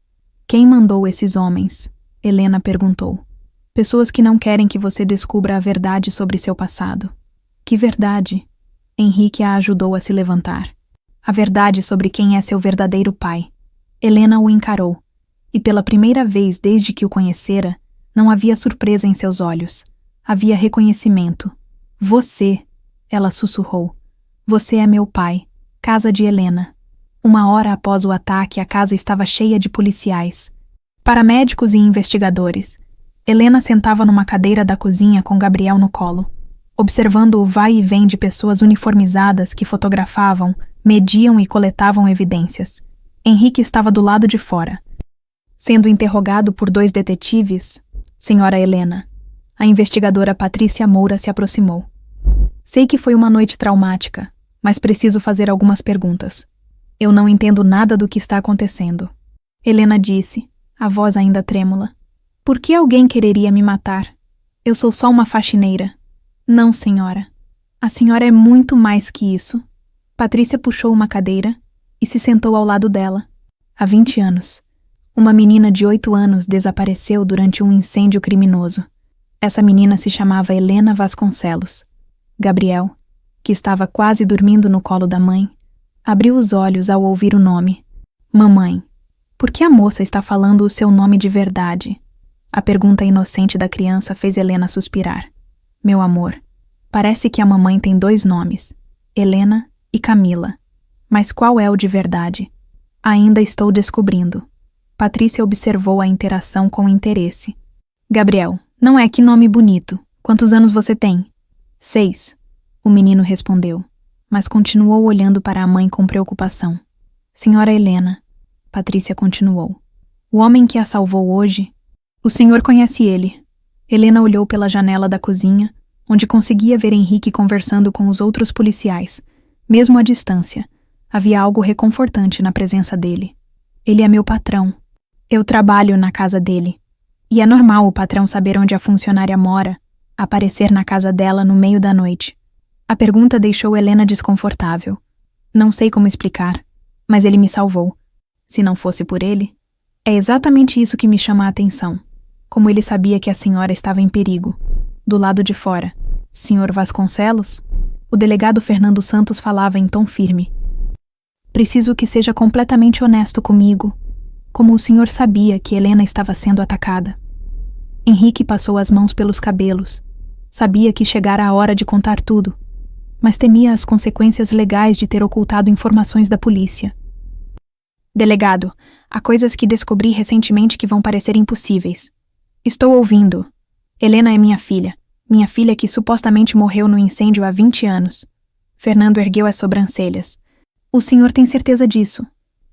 Quem mandou esses homens? Helena perguntou. Pessoas que não querem que você descubra a verdade sobre seu passado. Que verdade? Henrique a ajudou a se levantar. A verdade sobre quem é seu verdadeiro pai. Helena o encarou. E pela primeira vez desde que o conhecera, não havia surpresa em seus olhos. Havia reconhecimento. Você, ela sussurrou. Você é meu pai. Casa de Helena. Uma hora após o ataque, a casa estava cheia de policiais. Paramédicos e investigadores. Helena sentava numa cadeira da cozinha com Gabriel no colo, observando o vai e vem de pessoas uniformizadas que fotografavam, mediam e coletavam evidências. Henrique estava do lado de fora. Sendo interrogado por 2 detetives, senhora Helena, a investigadora Patrícia Moura se aproximou. Sei que foi uma noite traumática, mas preciso fazer algumas perguntas. Eu não entendo nada do que está acontecendo. Helena disse, a voz ainda trêmula. Por que alguém quereria me matar? Eu sou só uma faxineira. Não, senhora. A senhora é muito mais que isso. Patrícia puxou uma cadeira e se sentou ao lado dela. Há 20 anos. Uma menina de 8 anos desapareceu durante um incêndio criminoso. Essa menina se chamava Helena Vasconcelos. Gabriel, que estava quase dormindo no colo da mãe, abriu os olhos ao ouvir o nome. Mamãe, por que a moça está falando o seu nome de verdade? A pergunta inocente da criança fez Helena suspirar. Meu amor, parece que a mamãe tem 2 nomes, Helena e Camila. Mas qual é o de verdade? Ainda estou descobrindo. Patrícia observou a interação com interesse. Gabriel, não é que nome bonito. Quantos anos você tem? 6. O menino respondeu, mas continuou olhando para a mãe com preocupação. Senhora Helena, Patrícia continuou. O homem que a salvou hoje, o senhor conhece ele. Helena olhou pela janela da cozinha, onde conseguia ver Henrique conversando com os outros policiais. Mesmo à distância, havia algo reconfortante na presença dele. Ele é meu patrão. Eu trabalho na casa dele. E é normal o patrão saber onde a funcionária mora, aparecer na casa dela no meio da noite. A pergunta deixou Helena desconfortável. Não sei como explicar, mas ele me salvou. Se não fosse por ele, é exatamente isso que me chama a atenção. Como ele sabia que a senhora estava em perigo. Do lado de fora. Senhor Vasconcelos? O delegado Fernando Santos falava em tom firme. Preciso que seja completamente honesto comigo. Como o senhor sabia que Helena estava sendo atacada? Henrique passou as mãos pelos cabelos. Sabia que chegara a hora de contar tudo, mas temia as consequências legais de ter ocultado informações da polícia. Delegado, há coisas que descobri recentemente que vão parecer impossíveis. Estou ouvindo. Helena é minha filha que supostamente morreu no incêndio há 20 anos. Fernando ergueu as sobrancelhas. O senhor tem certeza disso?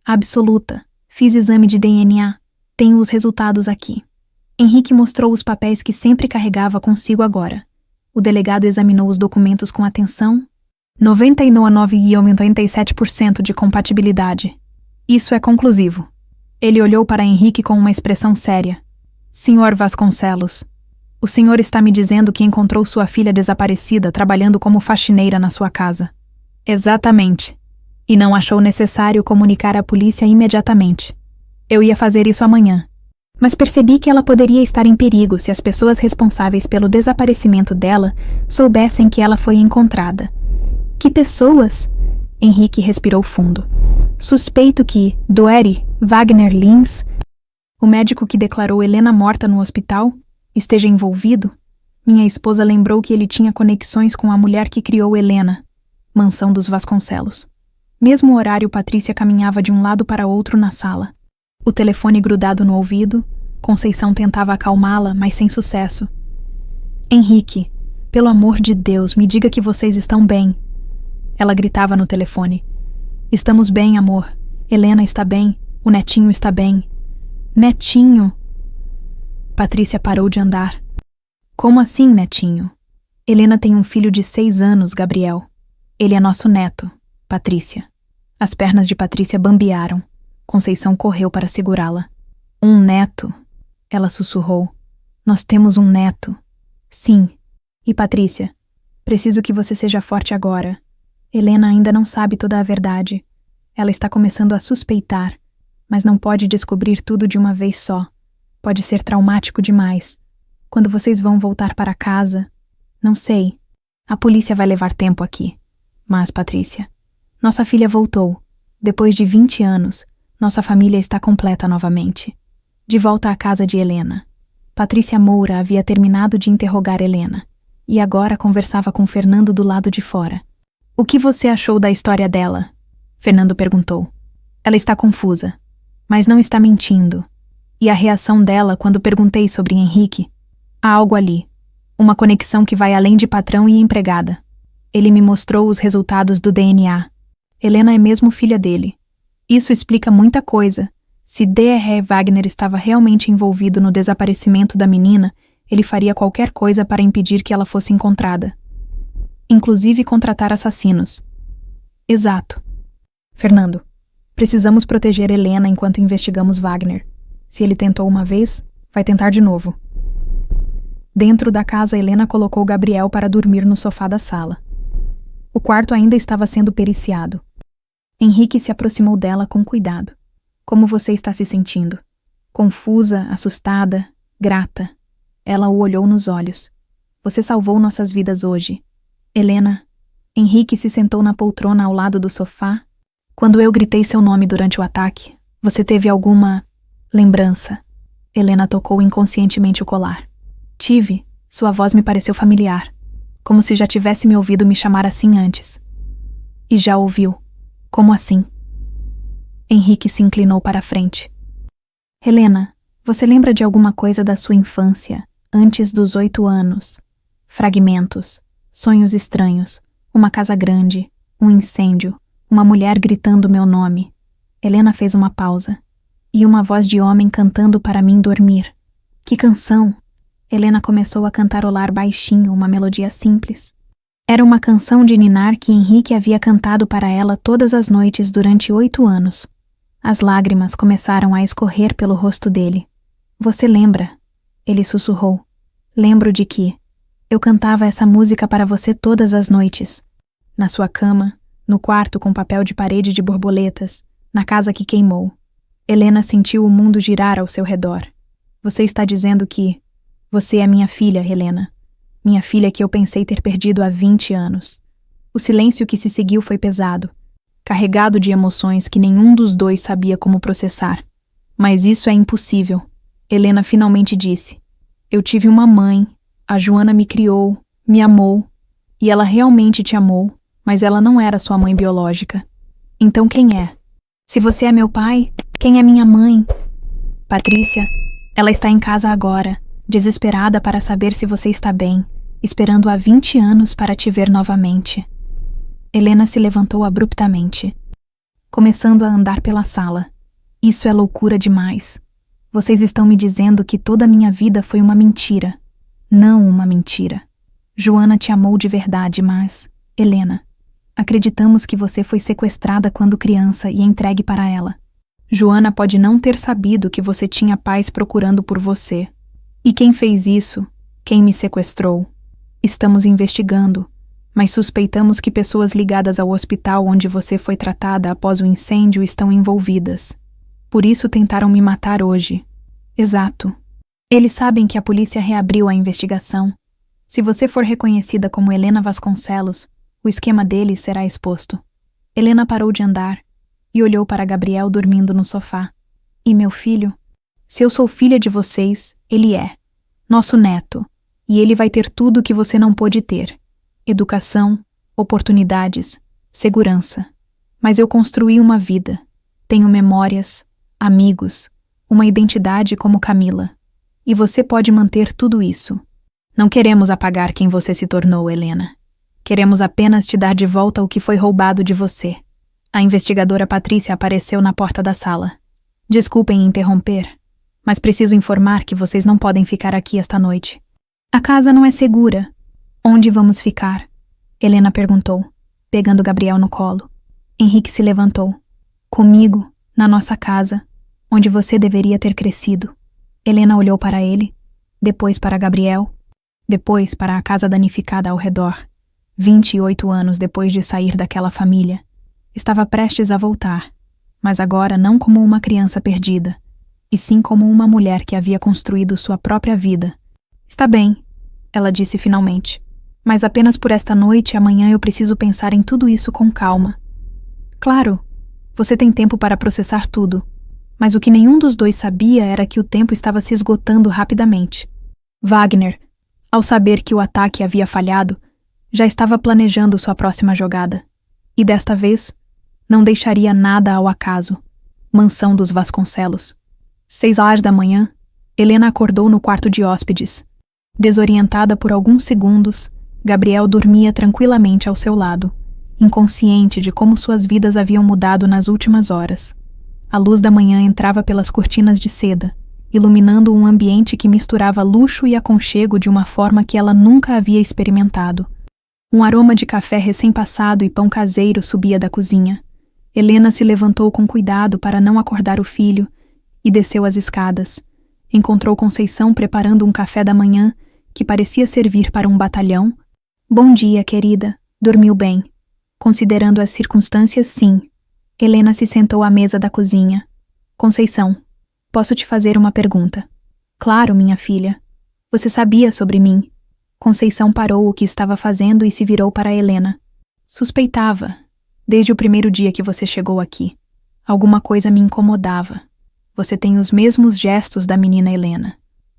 Absoluta. Fiz exame de DNA. Tenho os resultados aqui. Henrique mostrou os papéis que sempre carregava consigo agora. O delegado examinou os documentos com atenção. 99,97% de compatibilidade. Isso é conclusivo. Ele olhou para Henrique com uma expressão séria. Senhor Vasconcelos, o senhor está me dizendo que encontrou sua filha desaparecida trabalhando como faxineira na sua casa. Exatamente. E não achou necessário comunicar à polícia imediatamente. Eu ia fazer isso amanhã. Mas percebi que ela poderia estar em perigo se as pessoas responsáveis pelo desaparecimento dela soubessem que ela foi encontrada. Que pessoas? Henrique respirou fundo. Suspeito que Doeri Wagner Lins, o médico que declarou Helena morta no hospital, esteja envolvido. Minha esposa lembrou que ele tinha conexões com a mulher que criou Helena, Mansão dos Vasconcelos. Mesmo horário, Patrícia caminhava de um lado para outro na sala. O telefone grudado no ouvido, Conceição tentava acalmá-la, mas sem sucesso. Henrique, pelo amor de Deus, me diga que vocês estão bem. Ela gritava no telefone. Estamos bem, amor. Helena está bem. O netinho está bem. Netinho? Patrícia parou de andar. Como assim, netinho? Helena tem um filho de 6 anos, Gabriel. Ele é nosso neto, Patrícia. As pernas de Patrícia bambearam. Conceição correu para segurá-la. Um neto? Ela sussurrou. Nós temos um neto. Sim. E Patrícia, preciso que você seja forte agora. Helena ainda não sabe toda a verdade. Ela está começando a suspeitar, mas não pode descobrir tudo de uma vez só. Pode ser traumático demais. Quando vocês vão voltar para casa, não sei. A polícia vai levar tempo aqui. Mas, Patrícia, nossa filha voltou. Depois de 20 anos, nossa família está completa novamente. De volta à casa de Helena. Patrícia Moura havia terminado de interrogar Helena, e agora conversava com Fernando do lado de fora. O que você achou da história dela? Fernando perguntou. Ela está confusa, mas não está mentindo. E a reação dela quando perguntei sobre Henrique? Há algo ali. Uma conexão que vai além de patrão e empregada. Ele me mostrou os resultados do DNA. Helena é mesmo filha dele. Isso explica muita coisa. Se D.R. Wagner estava realmente envolvido no desaparecimento da menina, ele faria qualquer coisa para impedir que ela fosse encontrada. Inclusive contratar assassinos. Exato. Fernando, Precisamos proteger Helena enquanto investigamos Wagner. Se ele tentou uma vez, vai tentar de novo. Dentro da casa, Helena colocou Gabriel para dormir no sofá da sala. O quarto ainda estava sendo periciado. Henrique se aproximou dela com cuidado. Como você está se sentindo? Confusa, assustada, grata. Ela o olhou nos olhos. Você salvou nossas vidas hoje. Helena. Henrique se sentou na poltrona ao lado do sofá. Quando eu gritei seu nome durante o ataque, você teve alguma lembrança? Helena tocou inconscientemente o colar. Tive. Sua voz me pareceu familiar. Como se já tivesse me ouvido me chamar assim antes. E já ouviu. Como assim? Henrique se inclinou para a frente. Helena, você lembra de alguma coisa da sua infância, antes dos 8 anos? Fragmentos, sonhos estranhos, uma casa grande, um incêndio, uma mulher gritando meu nome. Helena fez uma pausa. E uma voz de homem cantando para mim dormir. Que canção! Helena começou a cantarolar baixinho uma melodia simples. Era uma canção de ninar que Henrique havia cantado para ela todas as noites durante 8 anos. As lágrimas começaram a escorrer pelo rosto dele. Você lembra? Ele sussurrou. Lembro de que eu cantava essa música para você todas as noites. Na sua cama, no quarto com papel de parede de borboletas, na casa que queimou. Helena sentiu o mundo girar ao seu redor. Você está dizendo que você é minha filha, Helena. Minha filha que eu pensei ter perdido há 20 anos. O silêncio que se seguiu foi pesado, carregado de emoções que nenhum dos dois sabia como processar. Mas isso é impossível. Helena finalmente disse. Eu tive uma mãe, a Joana me criou, me amou, e ela realmente te amou, mas ela não era sua mãe biológica. Então quem é? Se você é meu pai, quem é minha mãe? Patrícia, ela está em casa agora, desesperada para saber se você está bem, esperando há 20 anos para te ver novamente. Helena se levantou abruptamente, começando a andar pela sala. Isso é loucura demais. Vocês estão me dizendo que toda a minha vida foi uma mentira. Não uma mentira. Joana te amou de verdade, mas, Helena, acreditamos que você foi sequestrada quando criança e entregue para ela. Joana pode não ter sabido que você tinha pais procurando por você. E quem fez isso? Quem me sequestrou? Estamos investigando, mas suspeitamos que pessoas ligadas ao hospital onde você foi tratada após o incêndio estão envolvidas. Por isso tentaram me matar hoje. Exato. Eles sabem que a polícia reabriu a investigação. Se você for reconhecida como Helena Vasconcelos, o esquema deles será exposto. Helena parou de andar e olhou para Gabriel dormindo no sofá. E meu filho? Se eu sou filha de vocês, ele é. Nosso neto. E ele vai ter tudo o que você não pôde ter. Educação, oportunidades, segurança. Mas eu construí uma vida. Tenho memórias, amigos, uma identidade como Camila. E você pode manter tudo isso. Não queremos apagar quem você se tornou, Helena. Queremos apenas te dar de volta o que foi roubado de você. A investigadora Patrícia apareceu na porta da sala. Desculpem interromper, mas preciso informar que vocês não podem ficar aqui esta noite. A casa não é segura. Onde vamos ficar? Helena perguntou, pegando Gabriel no colo. Henrique se levantou. Comigo, na nossa casa, onde você deveria ter crescido. Helena olhou para ele, depois para Gabriel, depois para a casa danificada ao redor. 28 anos depois de sair daquela família. Estava prestes a voltar, mas agora não como uma criança perdida, e sim como uma mulher que havia construído sua própria vida. Está bem, ela disse finalmente, mas apenas por esta noite e amanhã eu preciso pensar em tudo isso com calma. Claro, você tem tempo para processar tudo, mas o que nenhum dos dois sabia era que o tempo estava se esgotando rapidamente. Wagner, ao saber que o ataque havia falhado, já estava planejando sua próxima jogada. E desta vez, não deixaria nada ao acaso. Mansão dos Vasconcelos. 6 horas da manhã, Helena acordou no quarto de hóspedes. Desorientada por alguns segundos, Gabriel dormia tranquilamente ao seu lado, inconsciente de como suas vidas haviam mudado nas últimas horas. A luz da manhã entrava pelas cortinas de seda, iluminando um ambiente que misturava luxo e aconchego de uma forma que ela nunca havia experimentado. Um aroma de café recém-passado e pão caseiro subia da cozinha. Helena se levantou com cuidado para não acordar o filho e desceu as escadas. Encontrou Conceição preparando um café da manhã que parecia servir para um batalhão. Bom dia, querida. Dormiu bem? Considerando as circunstâncias, sim. Helena se sentou à mesa da cozinha. Conceição, posso te fazer uma pergunta? Claro, minha filha. Você sabia sobre mim? Conceição parou o que estava fazendo e se virou para Helena. Suspeitava, desde o primeiro dia que você chegou aqui. Alguma coisa me incomodava. Você tem os mesmos gestos da menina Helena.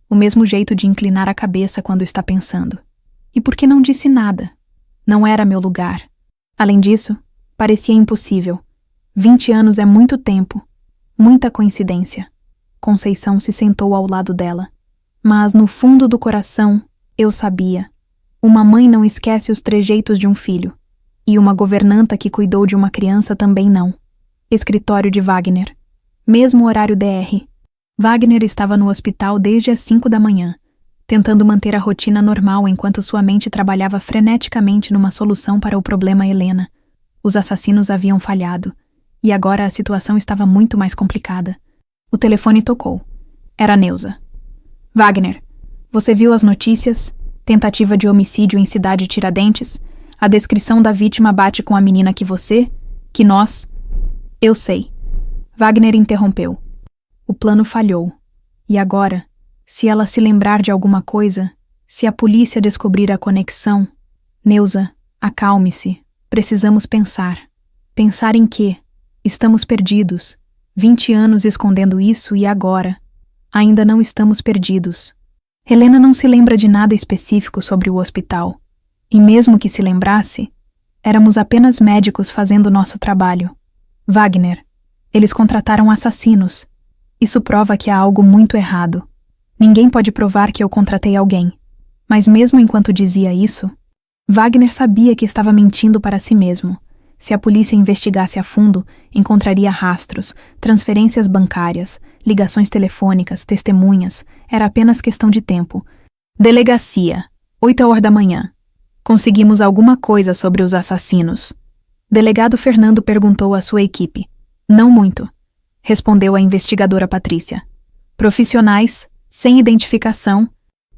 O mesmo jeito de inclinar a cabeça quando está pensando. E por que não disse nada? Não era meu lugar. Além disso, parecia impossível. 20 anos é muito tempo. Muita coincidência. Conceição se sentou ao lado dela. Mas no fundo do coração, eu sabia. Uma mãe não esquece os trejeitos de um filho. E uma governanta que cuidou de uma criança também não. Escritório de Wagner. Mesmo horário DR. Wagner estava no hospital desde as 5 da manhã, tentando manter a rotina normal enquanto sua mente trabalhava freneticamente numa solução para o problema Helena. Os assassinos haviam falhado, e agora a situação estava muito mais complicada. O telefone tocou. Era Neuza. Wagner, você viu as notícias? Tentativa de homicídio em Cidade Tiradentes? A descrição da vítima bate com a menina que nós... Eu sei. Wagner interrompeu. O plano falhou. E agora, se ela se lembrar de alguma coisa, se a polícia descobrir a conexão... Neuza, acalme-se. Precisamos pensar. Pensar em quê? Estamos perdidos. 20 anos escondendo isso e agora? Ainda não estamos perdidos. Helena não se lembra de nada específico sobre o hospital. E mesmo que se lembrasse, éramos apenas médicos fazendo nosso trabalho. Wagner, eles contrataram assassinos. Isso prova que há algo muito errado. Ninguém pode provar que eu contratei alguém. Mas mesmo enquanto dizia isso, Wagner sabia que estava mentindo para si mesmo. Se a polícia investigasse a fundo, encontraria rastros, transferências bancárias, ligações telefônicas, testemunhas. Era apenas questão de tempo. Delegacia, 8h da manhã. Conseguimos alguma coisa sobre os assassinos. Delegado Fernando perguntou à sua equipe. Não muito, respondeu a investigadora Patrícia. Profissionais, sem identificação,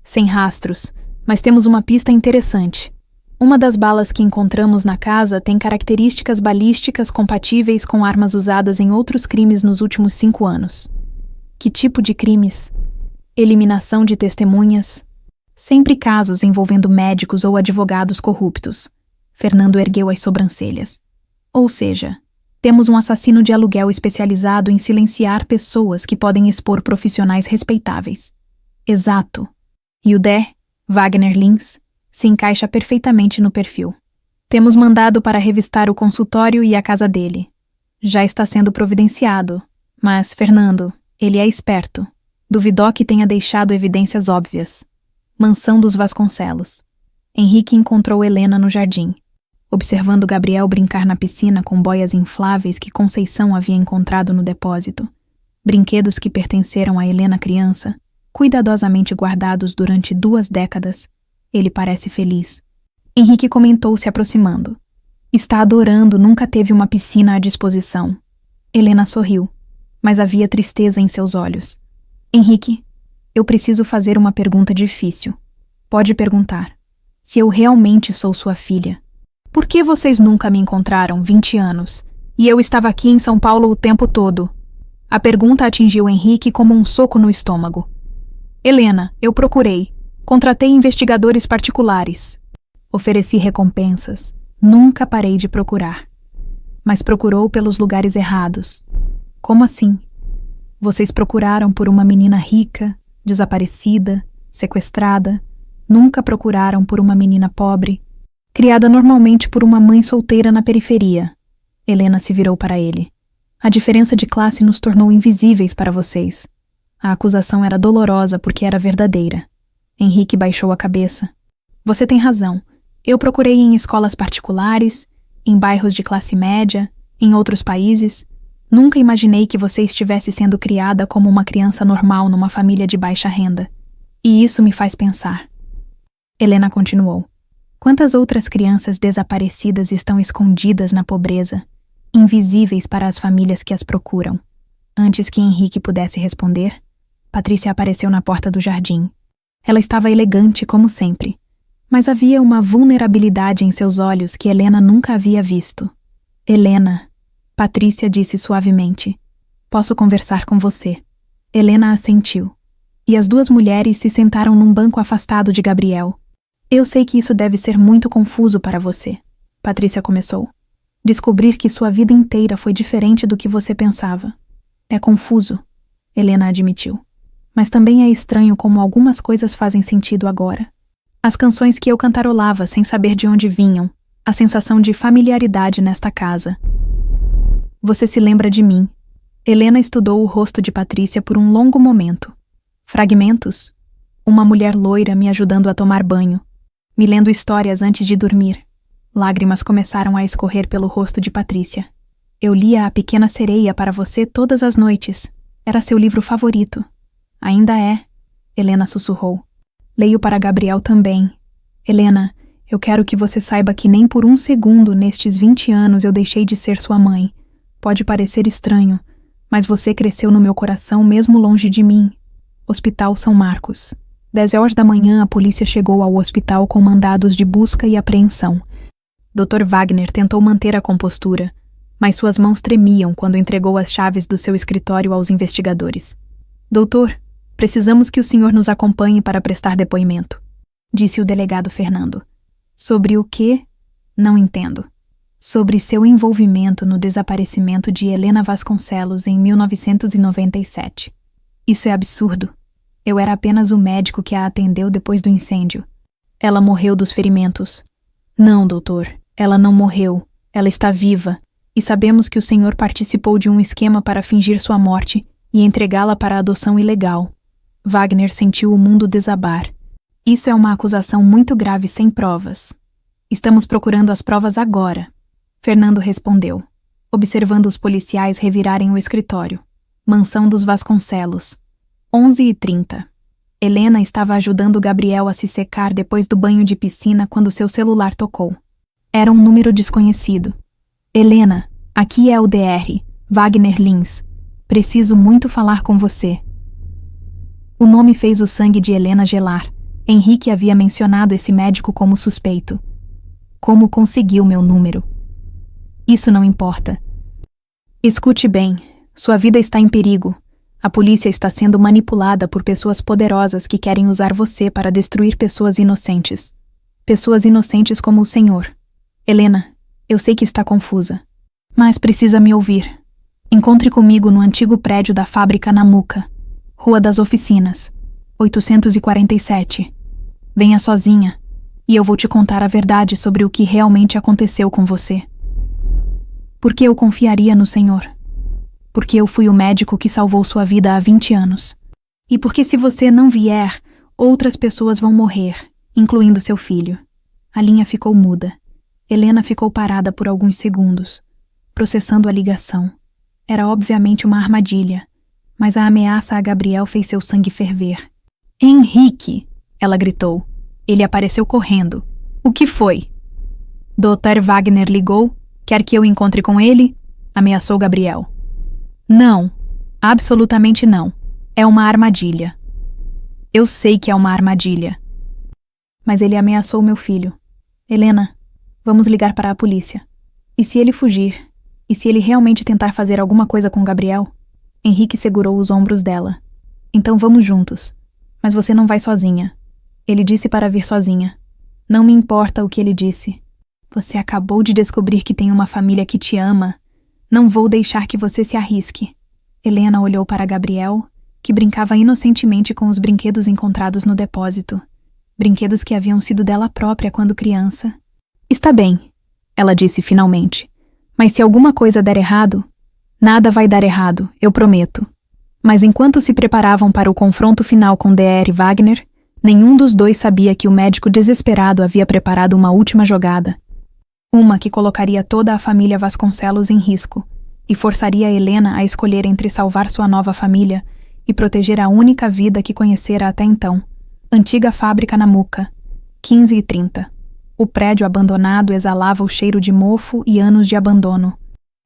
sem rastros, mas temos uma pista interessante. Uma das balas que encontramos na casa tem características balísticas compatíveis com armas usadas em outros crimes nos últimos 5 anos. Que tipo de crimes? Eliminação de testemunhas. Sempre casos envolvendo médicos ou advogados corruptos. Fernando ergueu as sobrancelhas. Ou seja, temos um assassino de aluguel especializado em silenciar pessoas que podem expor profissionais respeitáveis. Exato. E o D. Wagner Lins se encaixa perfeitamente no perfil. Temos mandado para revistar o consultório e a casa dele. Já está sendo providenciado, mas, Fernando, ele é esperto. Duvidou que tenha deixado evidências óbvias. Mansão dos Vasconcelos. Henrique encontrou Helena no jardim, observando Gabriel brincar na piscina com boias infláveis que Conceição havia encontrado no depósito. Brinquedos que pertenceram a Helena criança, cuidadosamente guardados durante 2 décadas. Ele parece feliz. Henrique comentou se aproximando. Está adorando, nunca teve uma piscina à disposição. Helena sorriu, mas havia tristeza em seus olhos. Henrique, eu preciso fazer uma pergunta difícil. Pode perguntar. Se eu realmente sou sua filha, por que vocês nunca me encontraram 20 anos? E eu estava aqui em São Paulo o tempo todo. A pergunta atingiu Henrique como um soco no estômago. Helena, eu procurei. Contratei investigadores particulares. Ofereci recompensas. Nunca parei de procurar. Mas procurou pelos lugares errados. Como assim? Vocês procuraram por uma menina rica, desaparecida, sequestrada. Nunca procuraram por uma menina pobre, criada normalmente por uma mãe solteira na periferia. Helena se virou para ele. A diferença de classe nos tornou invisíveis para vocês. A acusação era dolorosa porque era verdadeira. Henrique baixou a cabeça. Você tem razão. Eu procurei em escolas particulares, em bairros de classe média, em outros países. Nunca imaginei que você estivesse sendo criada como uma criança normal numa família de baixa renda. E isso me faz pensar. Helena continuou. Quantas outras crianças desaparecidas estão escondidas na pobreza? invisíveis para as famílias que as procuram. Antes que Henrique pudesse responder, Patrícia apareceu na porta do jardim. Ela estava elegante como sempre, mas havia uma vulnerabilidade em seus olhos que Helena nunca havia visto. Helena, Patrícia disse suavemente, posso conversar com você. Helena assentiu, e as duas mulheres se sentaram num banco afastado de Gabriel. Eu sei que isso deve ser muito confuso para você, Patrícia começou. Descobrir que sua vida inteira foi diferente do que você pensava. É confuso, Helena admitiu. Mas também é estranho como algumas coisas fazem sentido agora. As canções que eu cantarolava sem saber de onde vinham, a sensação de familiaridade nesta casa. Você se lembra de mim. Helena estudou o rosto de Patrícia por um longo momento. Fragmentos? Uma mulher loira me ajudando a tomar banho, me lendo histórias antes de dormir. Lágrimas começaram a escorrer pelo rosto de Patrícia. Eu lia A Pequena Sereia para você todas as noites. Era seu livro favorito. Ainda é, Helena sussurrou. Leio para Gabriel também. Helena, eu quero que você saiba que nem por um segundo nestes 20 anos eu deixei de ser sua mãe. Pode parecer estranho, mas você cresceu no meu coração mesmo longe de mim. Hospital São Marcos. 10 horas da manhã a polícia chegou ao hospital com mandados de busca e apreensão. Dr. Wagner tentou manter a compostura, mas suas mãos tremiam quando entregou as chaves do seu escritório aos investigadores. Doutor, precisamos que o senhor nos acompanhe para prestar depoimento, disse o delegado Fernando. Sobre o quê? Não entendo. Sobre seu envolvimento no desaparecimento de Helena Vasconcelos em 1997. Isso é absurdo. Eu era apenas o médico que a atendeu depois do incêndio. Ela morreu dos ferimentos. Não, doutor, ela não morreu. Ela está viva. E sabemos que o senhor participou de um esquema para fingir sua morte e entregá-la para a adoção ilegal. Wagner sentiu o mundo desabar. Isso é uma acusação muito grave sem provas. Estamos procurando as provas agora. Fernando respondeu, observando os policiais revirarem o escritório. Mansão dos Vasconcelos. 11h30. Helena estava ajudando Gabriel a se secar depois do banho de piscina quando seu celular tocou. Era um número desconhecido. Helena, aqui é o DR, Wagner Lins. Preciso muito falar com você. O nome fez o sangue de Helena gelar. Henrique havia mencionado esse médico como suspeito. Como conseguiu meu número? Isso não importa. Escute bem, sua vida está em perigo. A polícia está sendo manipulada por pessoas poderosas que querem usar você para destruir pessoas inocentes. Pessoas inocentes como o senhor. Helena, eu sei que está confusa, mas precisa me ouvir. Encontre comigo no antigo prédio da fábrica Namuca, Rua das Oficinas, 847. Venha sozinha, e eu vou te contar a verdade sobre o que realmente aconteceu com você. Por que eu confiaria no senhor? Porque eu fui o médico que salvou sua vida há 20 anos. E porque se você não vier, outras pessoas vão morrer, incluindo seu filho. A linha ficou muda. Helena ficou parada por alguns segundos, processando a ligação. Era obviamente uma armadilha, mas a ameaça a Gabriel fez seu sangue ferver. Henrique! Ela gritou. Ele apareceu correndo. O que foi? Dr. Wagner ligou? Quer que eu encontre com ele? Ameaçou Gabriel. Não, absolutamente não. É uma armadilha. Eu sei que é uma armadilha. Mas ele ameaçou meu filho. Helena, vamos ligar para a polícia. E se ele fugir? E se ele realmente tentar fazer alguma coisa com Gabriel? Henrique segurou os ombros dela. Então vamos juntos. Mas você não vai sozinha. Ele disse para vir sozinha. Não me importa o que ele disse. Você acabou de descobrir que tem uma família que te ama. Não vou deixar que você se arrisque. Helena olhou para Gabriel, que brincava inocentemente com os brinquedos encontrados no depósito. Brinquedos que haviam sido dela própria quando criança. Está bem, ela disse finalmente. Mas se alguma coisa der errado... Nada vai dar errado, eu prometo. Mas enquanto se preparavam para o confronto final com Dr. Wagner, nenhum dos dois sabia que o médico desesperado havia preparado uma última jogada. Uma que colocaria toda a família Vasconcelos em risco e forçaria Helena a escolher entre salvar sua nova família e proteger a única vida que conhecera até então. Antiga fábrica Namuca, 15h30. O prédio abandonado exalava o cheiro de mofo e anos de abandono.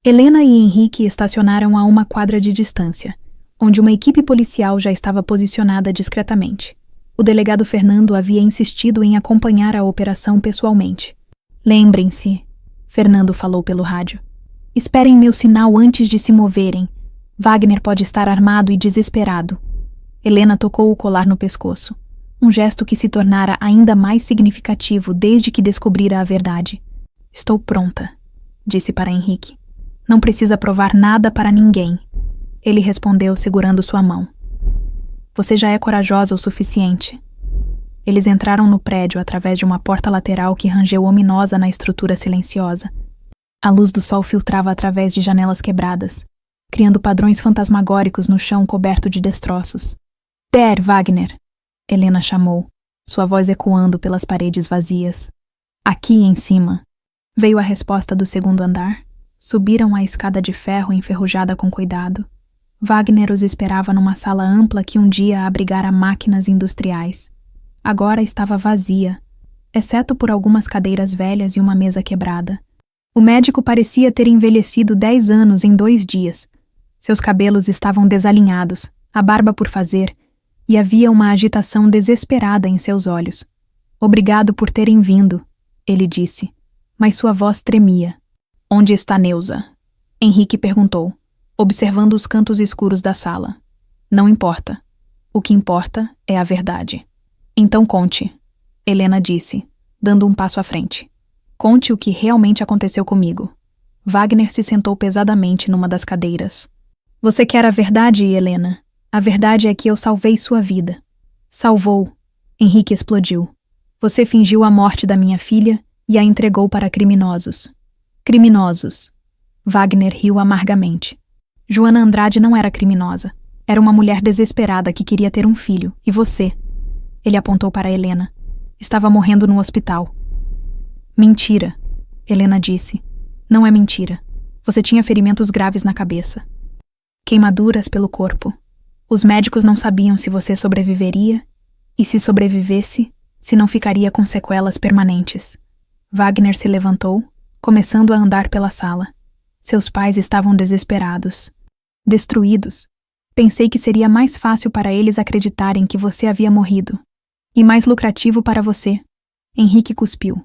Helena e Henrique estacionaram a uma quadra de distância, onde uma equipe policial já estava posicionada discretamente. O delegado Fernando havia insistido em acompanhar a operação pessoalmente. Lembrem-se, Fernando falou pelo rádio. Esperem meu sinal antes de se moverem. Wagner pode estar armado e desesperado. Helena tocou o colar no pescoço, um gesto que se tornara ainda mais significativo desde que descobrira a verdade. Estou pronta, disse para Henrique. Não precisa provar nada para ninguém. Ele respondeu segurando sua mão. Você já é corajosa o suficiente. Eles entraram no prédio através de uma porta lateral que rangeu ominosa na estrutura silenciosa. A luz do sol filtrava através de janelas quebradas, criando padrões fantasmagóricos no chão coberto de destroços. Der Wagner! Helena chamou, sua voz ecoando pelas paredes vazias. Aqui em cima. Veio a resposta do segundo andar. Subiram a escada de ferro enferrujada com cuidado. Wagner os esperava numa sala ampla que um dia abrigara máquinas industriais. Agora estava vazia, exceto por algumas cadeiras velhas e uma mesa quebrada. O médico parecia ter envelhecido 10 anos em 2 dias. Seus cabelos estavam desalinhados, a barba por fazer, e havia uma agitação desesperada em seus olhos. Obrigado por terem vindo, ele disse, mas sua voz tremia. Onde está Neuza? Henrique perguntou, observando os cantos escuros da sala. Não importa. O que importa é a verdade. Então conte, Helena disse, dando um passo à frente. Conte o que realmente aconteceu comigo. Wagner se sentou pesadamente numa das cadeiras. Você quer a verdade, Helena? A verdade é que eu salvei sua vida. Salvou. Henrique explodiu. Você fingiu a morte da minha filha e a entregou para criminosos. Criminosos. Wagner riu amargamente. Joana Andrade não era criminosa. Era uma mulher desesperada que queria ter um filho. E você? Ele apontou para Helena. Estava morrendo no hospital. Mentira, Helena disse. Não é mentira. Você tinha ferimentos graves na cabeça. Queimaduras pelo corpo. Os médicos não sabiam se você sobreviveria e, se sobrevivesse, se não ficaria com sequelas permanentes. Wagner se levantou, começando a andar pela sala. Seus pais estavam desesperados. Destruídos. Pensei que seria mais fácil para eles acreditarem que você havia morrido. E mais lucrativo para você. Henrique cuspiu.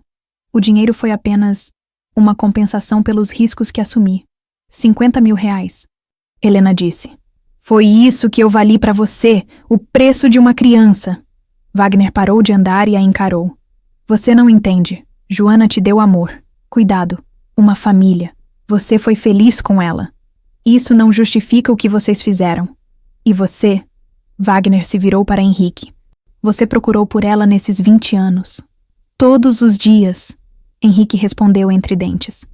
O dinheiro foi apenas uma compensação pelos riscos que assumi. 50 mil reais. Helena disse. Foi isso que eu vali para você, o preço de uma criança. Wagner parou de andar e a encarou. Você não entende. Joana te deu amor, cuidado, uma família. Você foi feliz com ela. Isso não justifica o que vocês fizeram. E você? Wagner se virou para Henrique. Você procurou por ela nesses 20 anos. Todos os dias. Henrique respondeu entre dentes.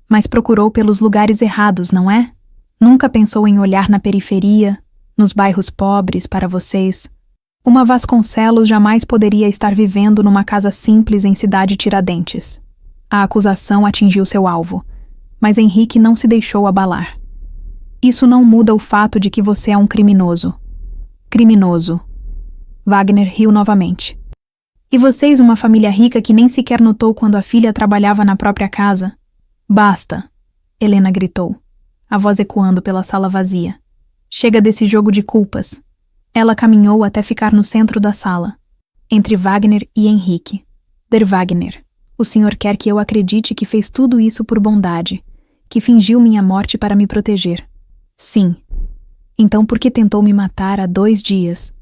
Mas procurou pelos lugares errados, não é? Nunca pensou em olhar na periferia, nos bairros pobres, para vocês. Uma Vasconcelos jamais poderia estar vivendo numa casa simples em Cidade Tiradentes. A acusação atingiu seu alvo, mas Henrique não se deixou abalar. Isso não muda o fato de que você é um criminoso. Criminoso. Wagner riu novamente. E vocês, uma família rica que nem sequer notou quando a filha trabalhava na própria casa? Basta, Helena gritou, a voz ecoando pela sala vazia. Chega desse jogo de culpas. Ela caminhou até ficar no centro da sala, entre Wagner e Henrique. Der Wagner, o senhor quer que eu acredite que fez tudo isso por bondade, que fingiu minha morte para me proteger. Sim. Então por que tentou me matar há 2 dias?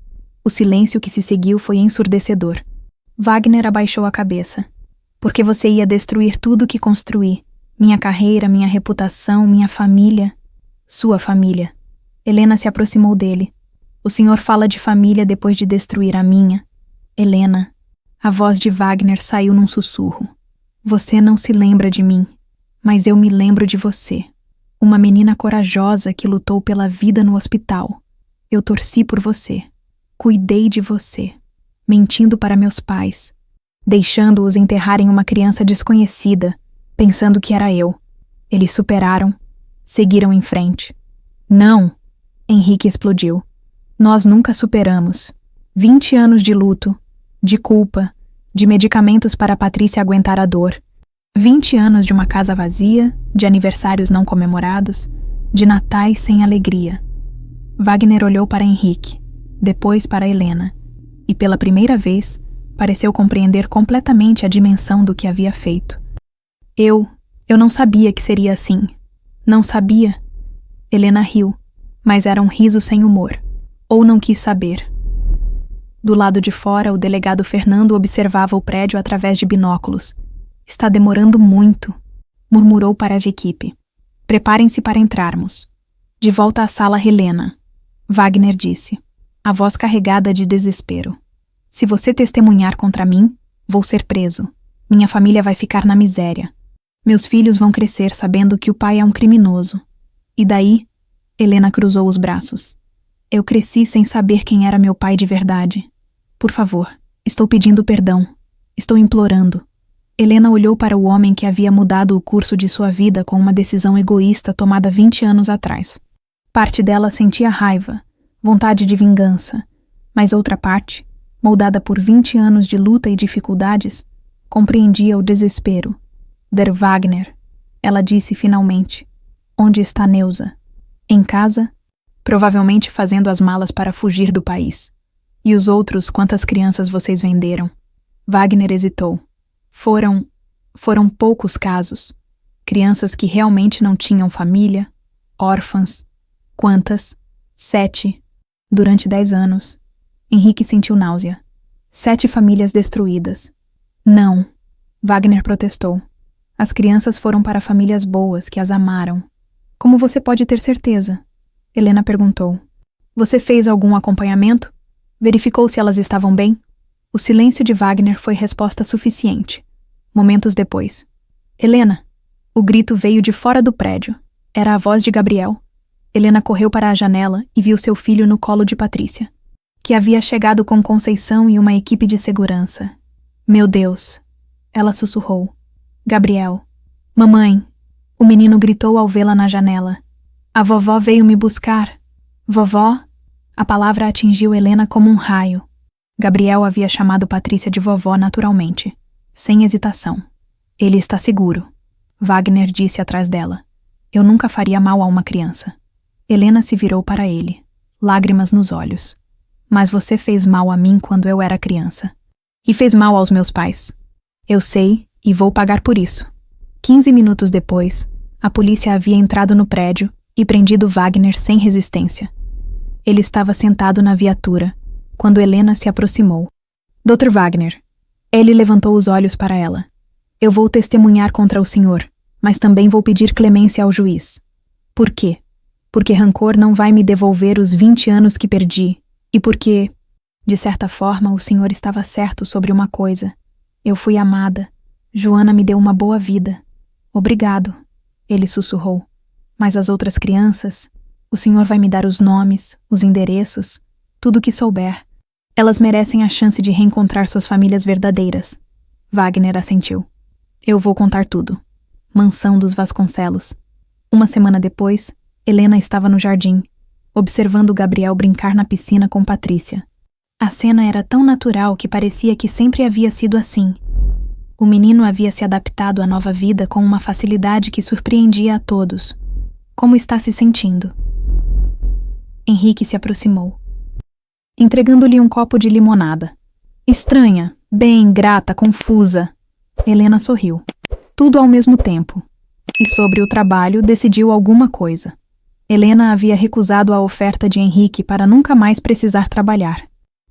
O silêncio que se seguiu foi ensurdecedor. Wagner abaixou a cabeça. Porque você ia destruir tudo que construí. Minha carreira, minha reputação, minha família. Sua família. Helena se aproximou dele. O senhor fala de família depois de destruir a minha. Helena. A voz de Wagner saiu num sussurro. Você não se lembra de mim, mas eu me lembro de você. Uma menina corajosa que lutou pela vida no hospital. Eu torci por você. Cuidei de você. Mentindo para meus pais. Deixando-os enterrarem uma criança desconhecida, pensando que era eu. Eles superaram. Seguiram em frente. Não! Henrique explodiu. Nós nunca superamos. 20 anos de luto, de culpa, de medicamentos para Patrícia aguentar a dor. 20 anos de uma casa vazia, de aniversários não comemorados, de natais sem alegria. Wagner olhou para Henrique, depois para Helena, e pela primeira vez pareceu compreender completamente a dimensão do que havia feito. Eu não sabia que seria assim. Não sabia. Helena riu, mas era um riso sem humor, ou não quis saber. Do lado de fora, o delegado Fernando observava o prédio através de binóculos. Está demorando muito, murmurou para a equipe. Preparem-se para entrarmos. De volta à sala, Helena. Wagner disse, a voz carregada de desespero. Se você testemunhar contra mim, vou ser preso. Minha família vai ficar na miséria. Meus filhos vão crescer sabendo que o pai é um criminoso. E daí? Helena cruzou os braços. Eu cresci sem saber quem era meu pai de verdade. Por favor, estou pedindo perdão. Estou implorando. Helena olhou para o homem que havia mudado o curso de sua vida com uma decisão egoísta tomada 20 anos atrás. Parte dela sentia raiva, vontade de vingança, mas outra parte, moldada por 20 anos de luta e dificuldades, compreendia o desespero. Der Wagner, ela disse finalmente. Onde está Neuza? Em casa? Provavelmente fazendo as malas para fugir do país. E os outros, quantas crianças vocês venderam? Wagner hesitou. Foram poucos casos. Crianças que realmente não tinham família, órfãs. Quantas? 7. Durante 10 anos. Henrique sentiu náusea. 7 famílias destruídas. Não. Wagner protestou. As crianças foram para famílias boas que as amaram. Como você pode ter certeza? Helena perguntou. Você fez algum acompanhamento? Verificou se elas estavam bem? O silêncio de Wagner foi resposta suficiente. Momentos depois. Helena! O grito veio de fora do prédio. Era a voz de Gabriel. Helena correu para a janela e viu seu filho no colo de Patrícia, que havia chegado com Conceição e uma equipe de segurança. Meu Deus! Ela sussurrou. Gabriel. Mamãe! O menino gritou ao vê-la na janela. A vovó veio me buscar. Vovó? A palavra atingiu Helena como um raio. Gabriel havia chamado Patrícia de vovó naturalmente, sem hesitação. Ele está seguro. Wagner disse atrás dela. Eu nunca faria mal a uma criança. Helena se virou para ele, lágrimas nos olhos. Mas você fez mal a mim quando eu era criança. E fez mal aos meus pais. Eu sei e vou pagar por isso. 15 minutos depois, a polícia havia entrado no prédio e prendido Wagner sem resistência. Ele estava sentado na viatura, quando Helena se aproximou. Dr. Wagner. Ele levantou os olhos para ela. Eu vou testemunhar contra o senhor, mas também vou pedir clemência ao juiz. Por quê? Porque rancor não vai me devolver os 20 anos que perdi, e porque, de certa forma, o senhor estava certo sobre uma coisa. Eu fui amada. Joana me deu uma boa vida. Obrigado, ele sussurrou. Mas as outras crianças, o senhor vai me dar os nomes, os endereços, tudo o que souber. Elas merecem a chance de reencontrar suas famílias verdadeiras. Wagner assentiu. Eu vou contar tudo. Mansão dos Vasconcelos. Uma semana depois, Helena estava no jardim, observando Gabriel brincar na piscina com Patrícia. A cena era tão natural que parecia que sempre havia sido assim. O menino havia se adaptado à nova vida com uma facilidade que surpreendia a todos. Como está se sentindo? Henrique se aproximou, entregando-lhe um copo de limonada. Estranha, bem, grata, confusa. Helena sorriu. Tudo ao mesmo tempo. E sobre o trabalho decidiu alguma coisa. Helena havia recusado a oferta de Henrique para nunca mais precisar trabalhar.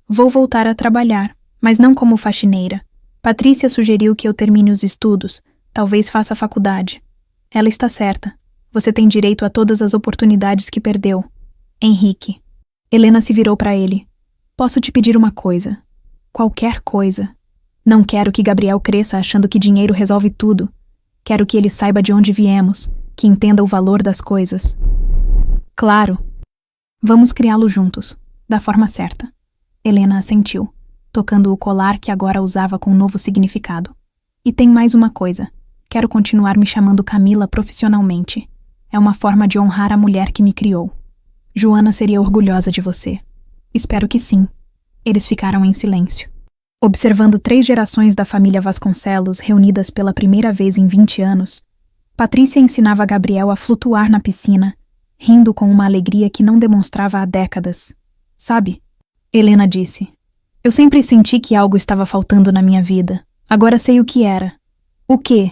Vou voltar a trabalhar, mas não como faxineira. Patrícia sugeriu que eu termine os estudos, talvez faça faculdade. Ela está certa. Você tem direito a todas as oportunidades que perdeu. Henrique. Helena se virou para ele. Posso te pedir uma coisa? Qualquer coisa. Não quero que Gabriel cresça achando que dinheiro resolve tudo. Quero que ele saiba de onde viemos, que entenda o valor das coisas. Claro. Vamos criá-lo juntos, da forma certa. Helena assentiu, tocando o colar que agora usava com um novo significado. E tem mais uma coisa. Quero continuar me chamando Camila profissionalmente. É uma forma de honrar a mulher que me criou. Joana seria orgulhosa de você. Espero que sim. Eles ficaram em silêncio. Observando 3 gerações da família Vasconcelos reunidas pela primeira vez em 20 anos, Patrícia ensinava a Gabriel a flutuar na piscina, rindo com uma alegria que não demonstrava há décadas. Sabe? Helena disse. Eu sempre senti que algo estava faltando na minha vida. Agora sei o que era. O quê?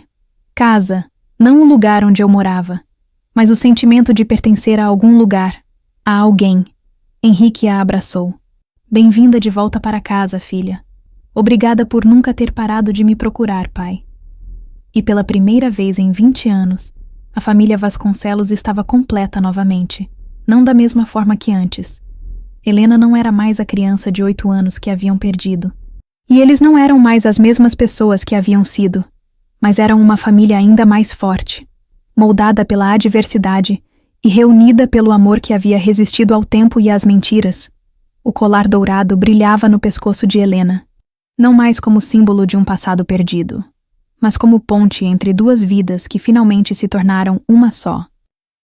Casa. Não o lugar onde eu morava, mas o sentimento de pertencer a algum lugar, a alguém. Henrique a abraçou. Bem-vinda de volta para casa, filha. Obrigada por nunca ter parado de me procurar, pai. E pela primeira vez em 20 anos, a família Vasconcelos estava completa novamente, não da mesma forma que antes. Helena não era mais a criança de 8 anos que haviam perdido. E eles não eram mais as mesmas pessoas que haviam sido, mas eram uma família ainda mais forte, moldada pela adversidade e reunida pelo amor que havia resistido ao tempo e às mentiras. O colar dourado brilhava no pescoço de Helena, não mais como símbolo de um passado perdido, mas como ponte entre 2 vidas que finalmente se tornaram uma só.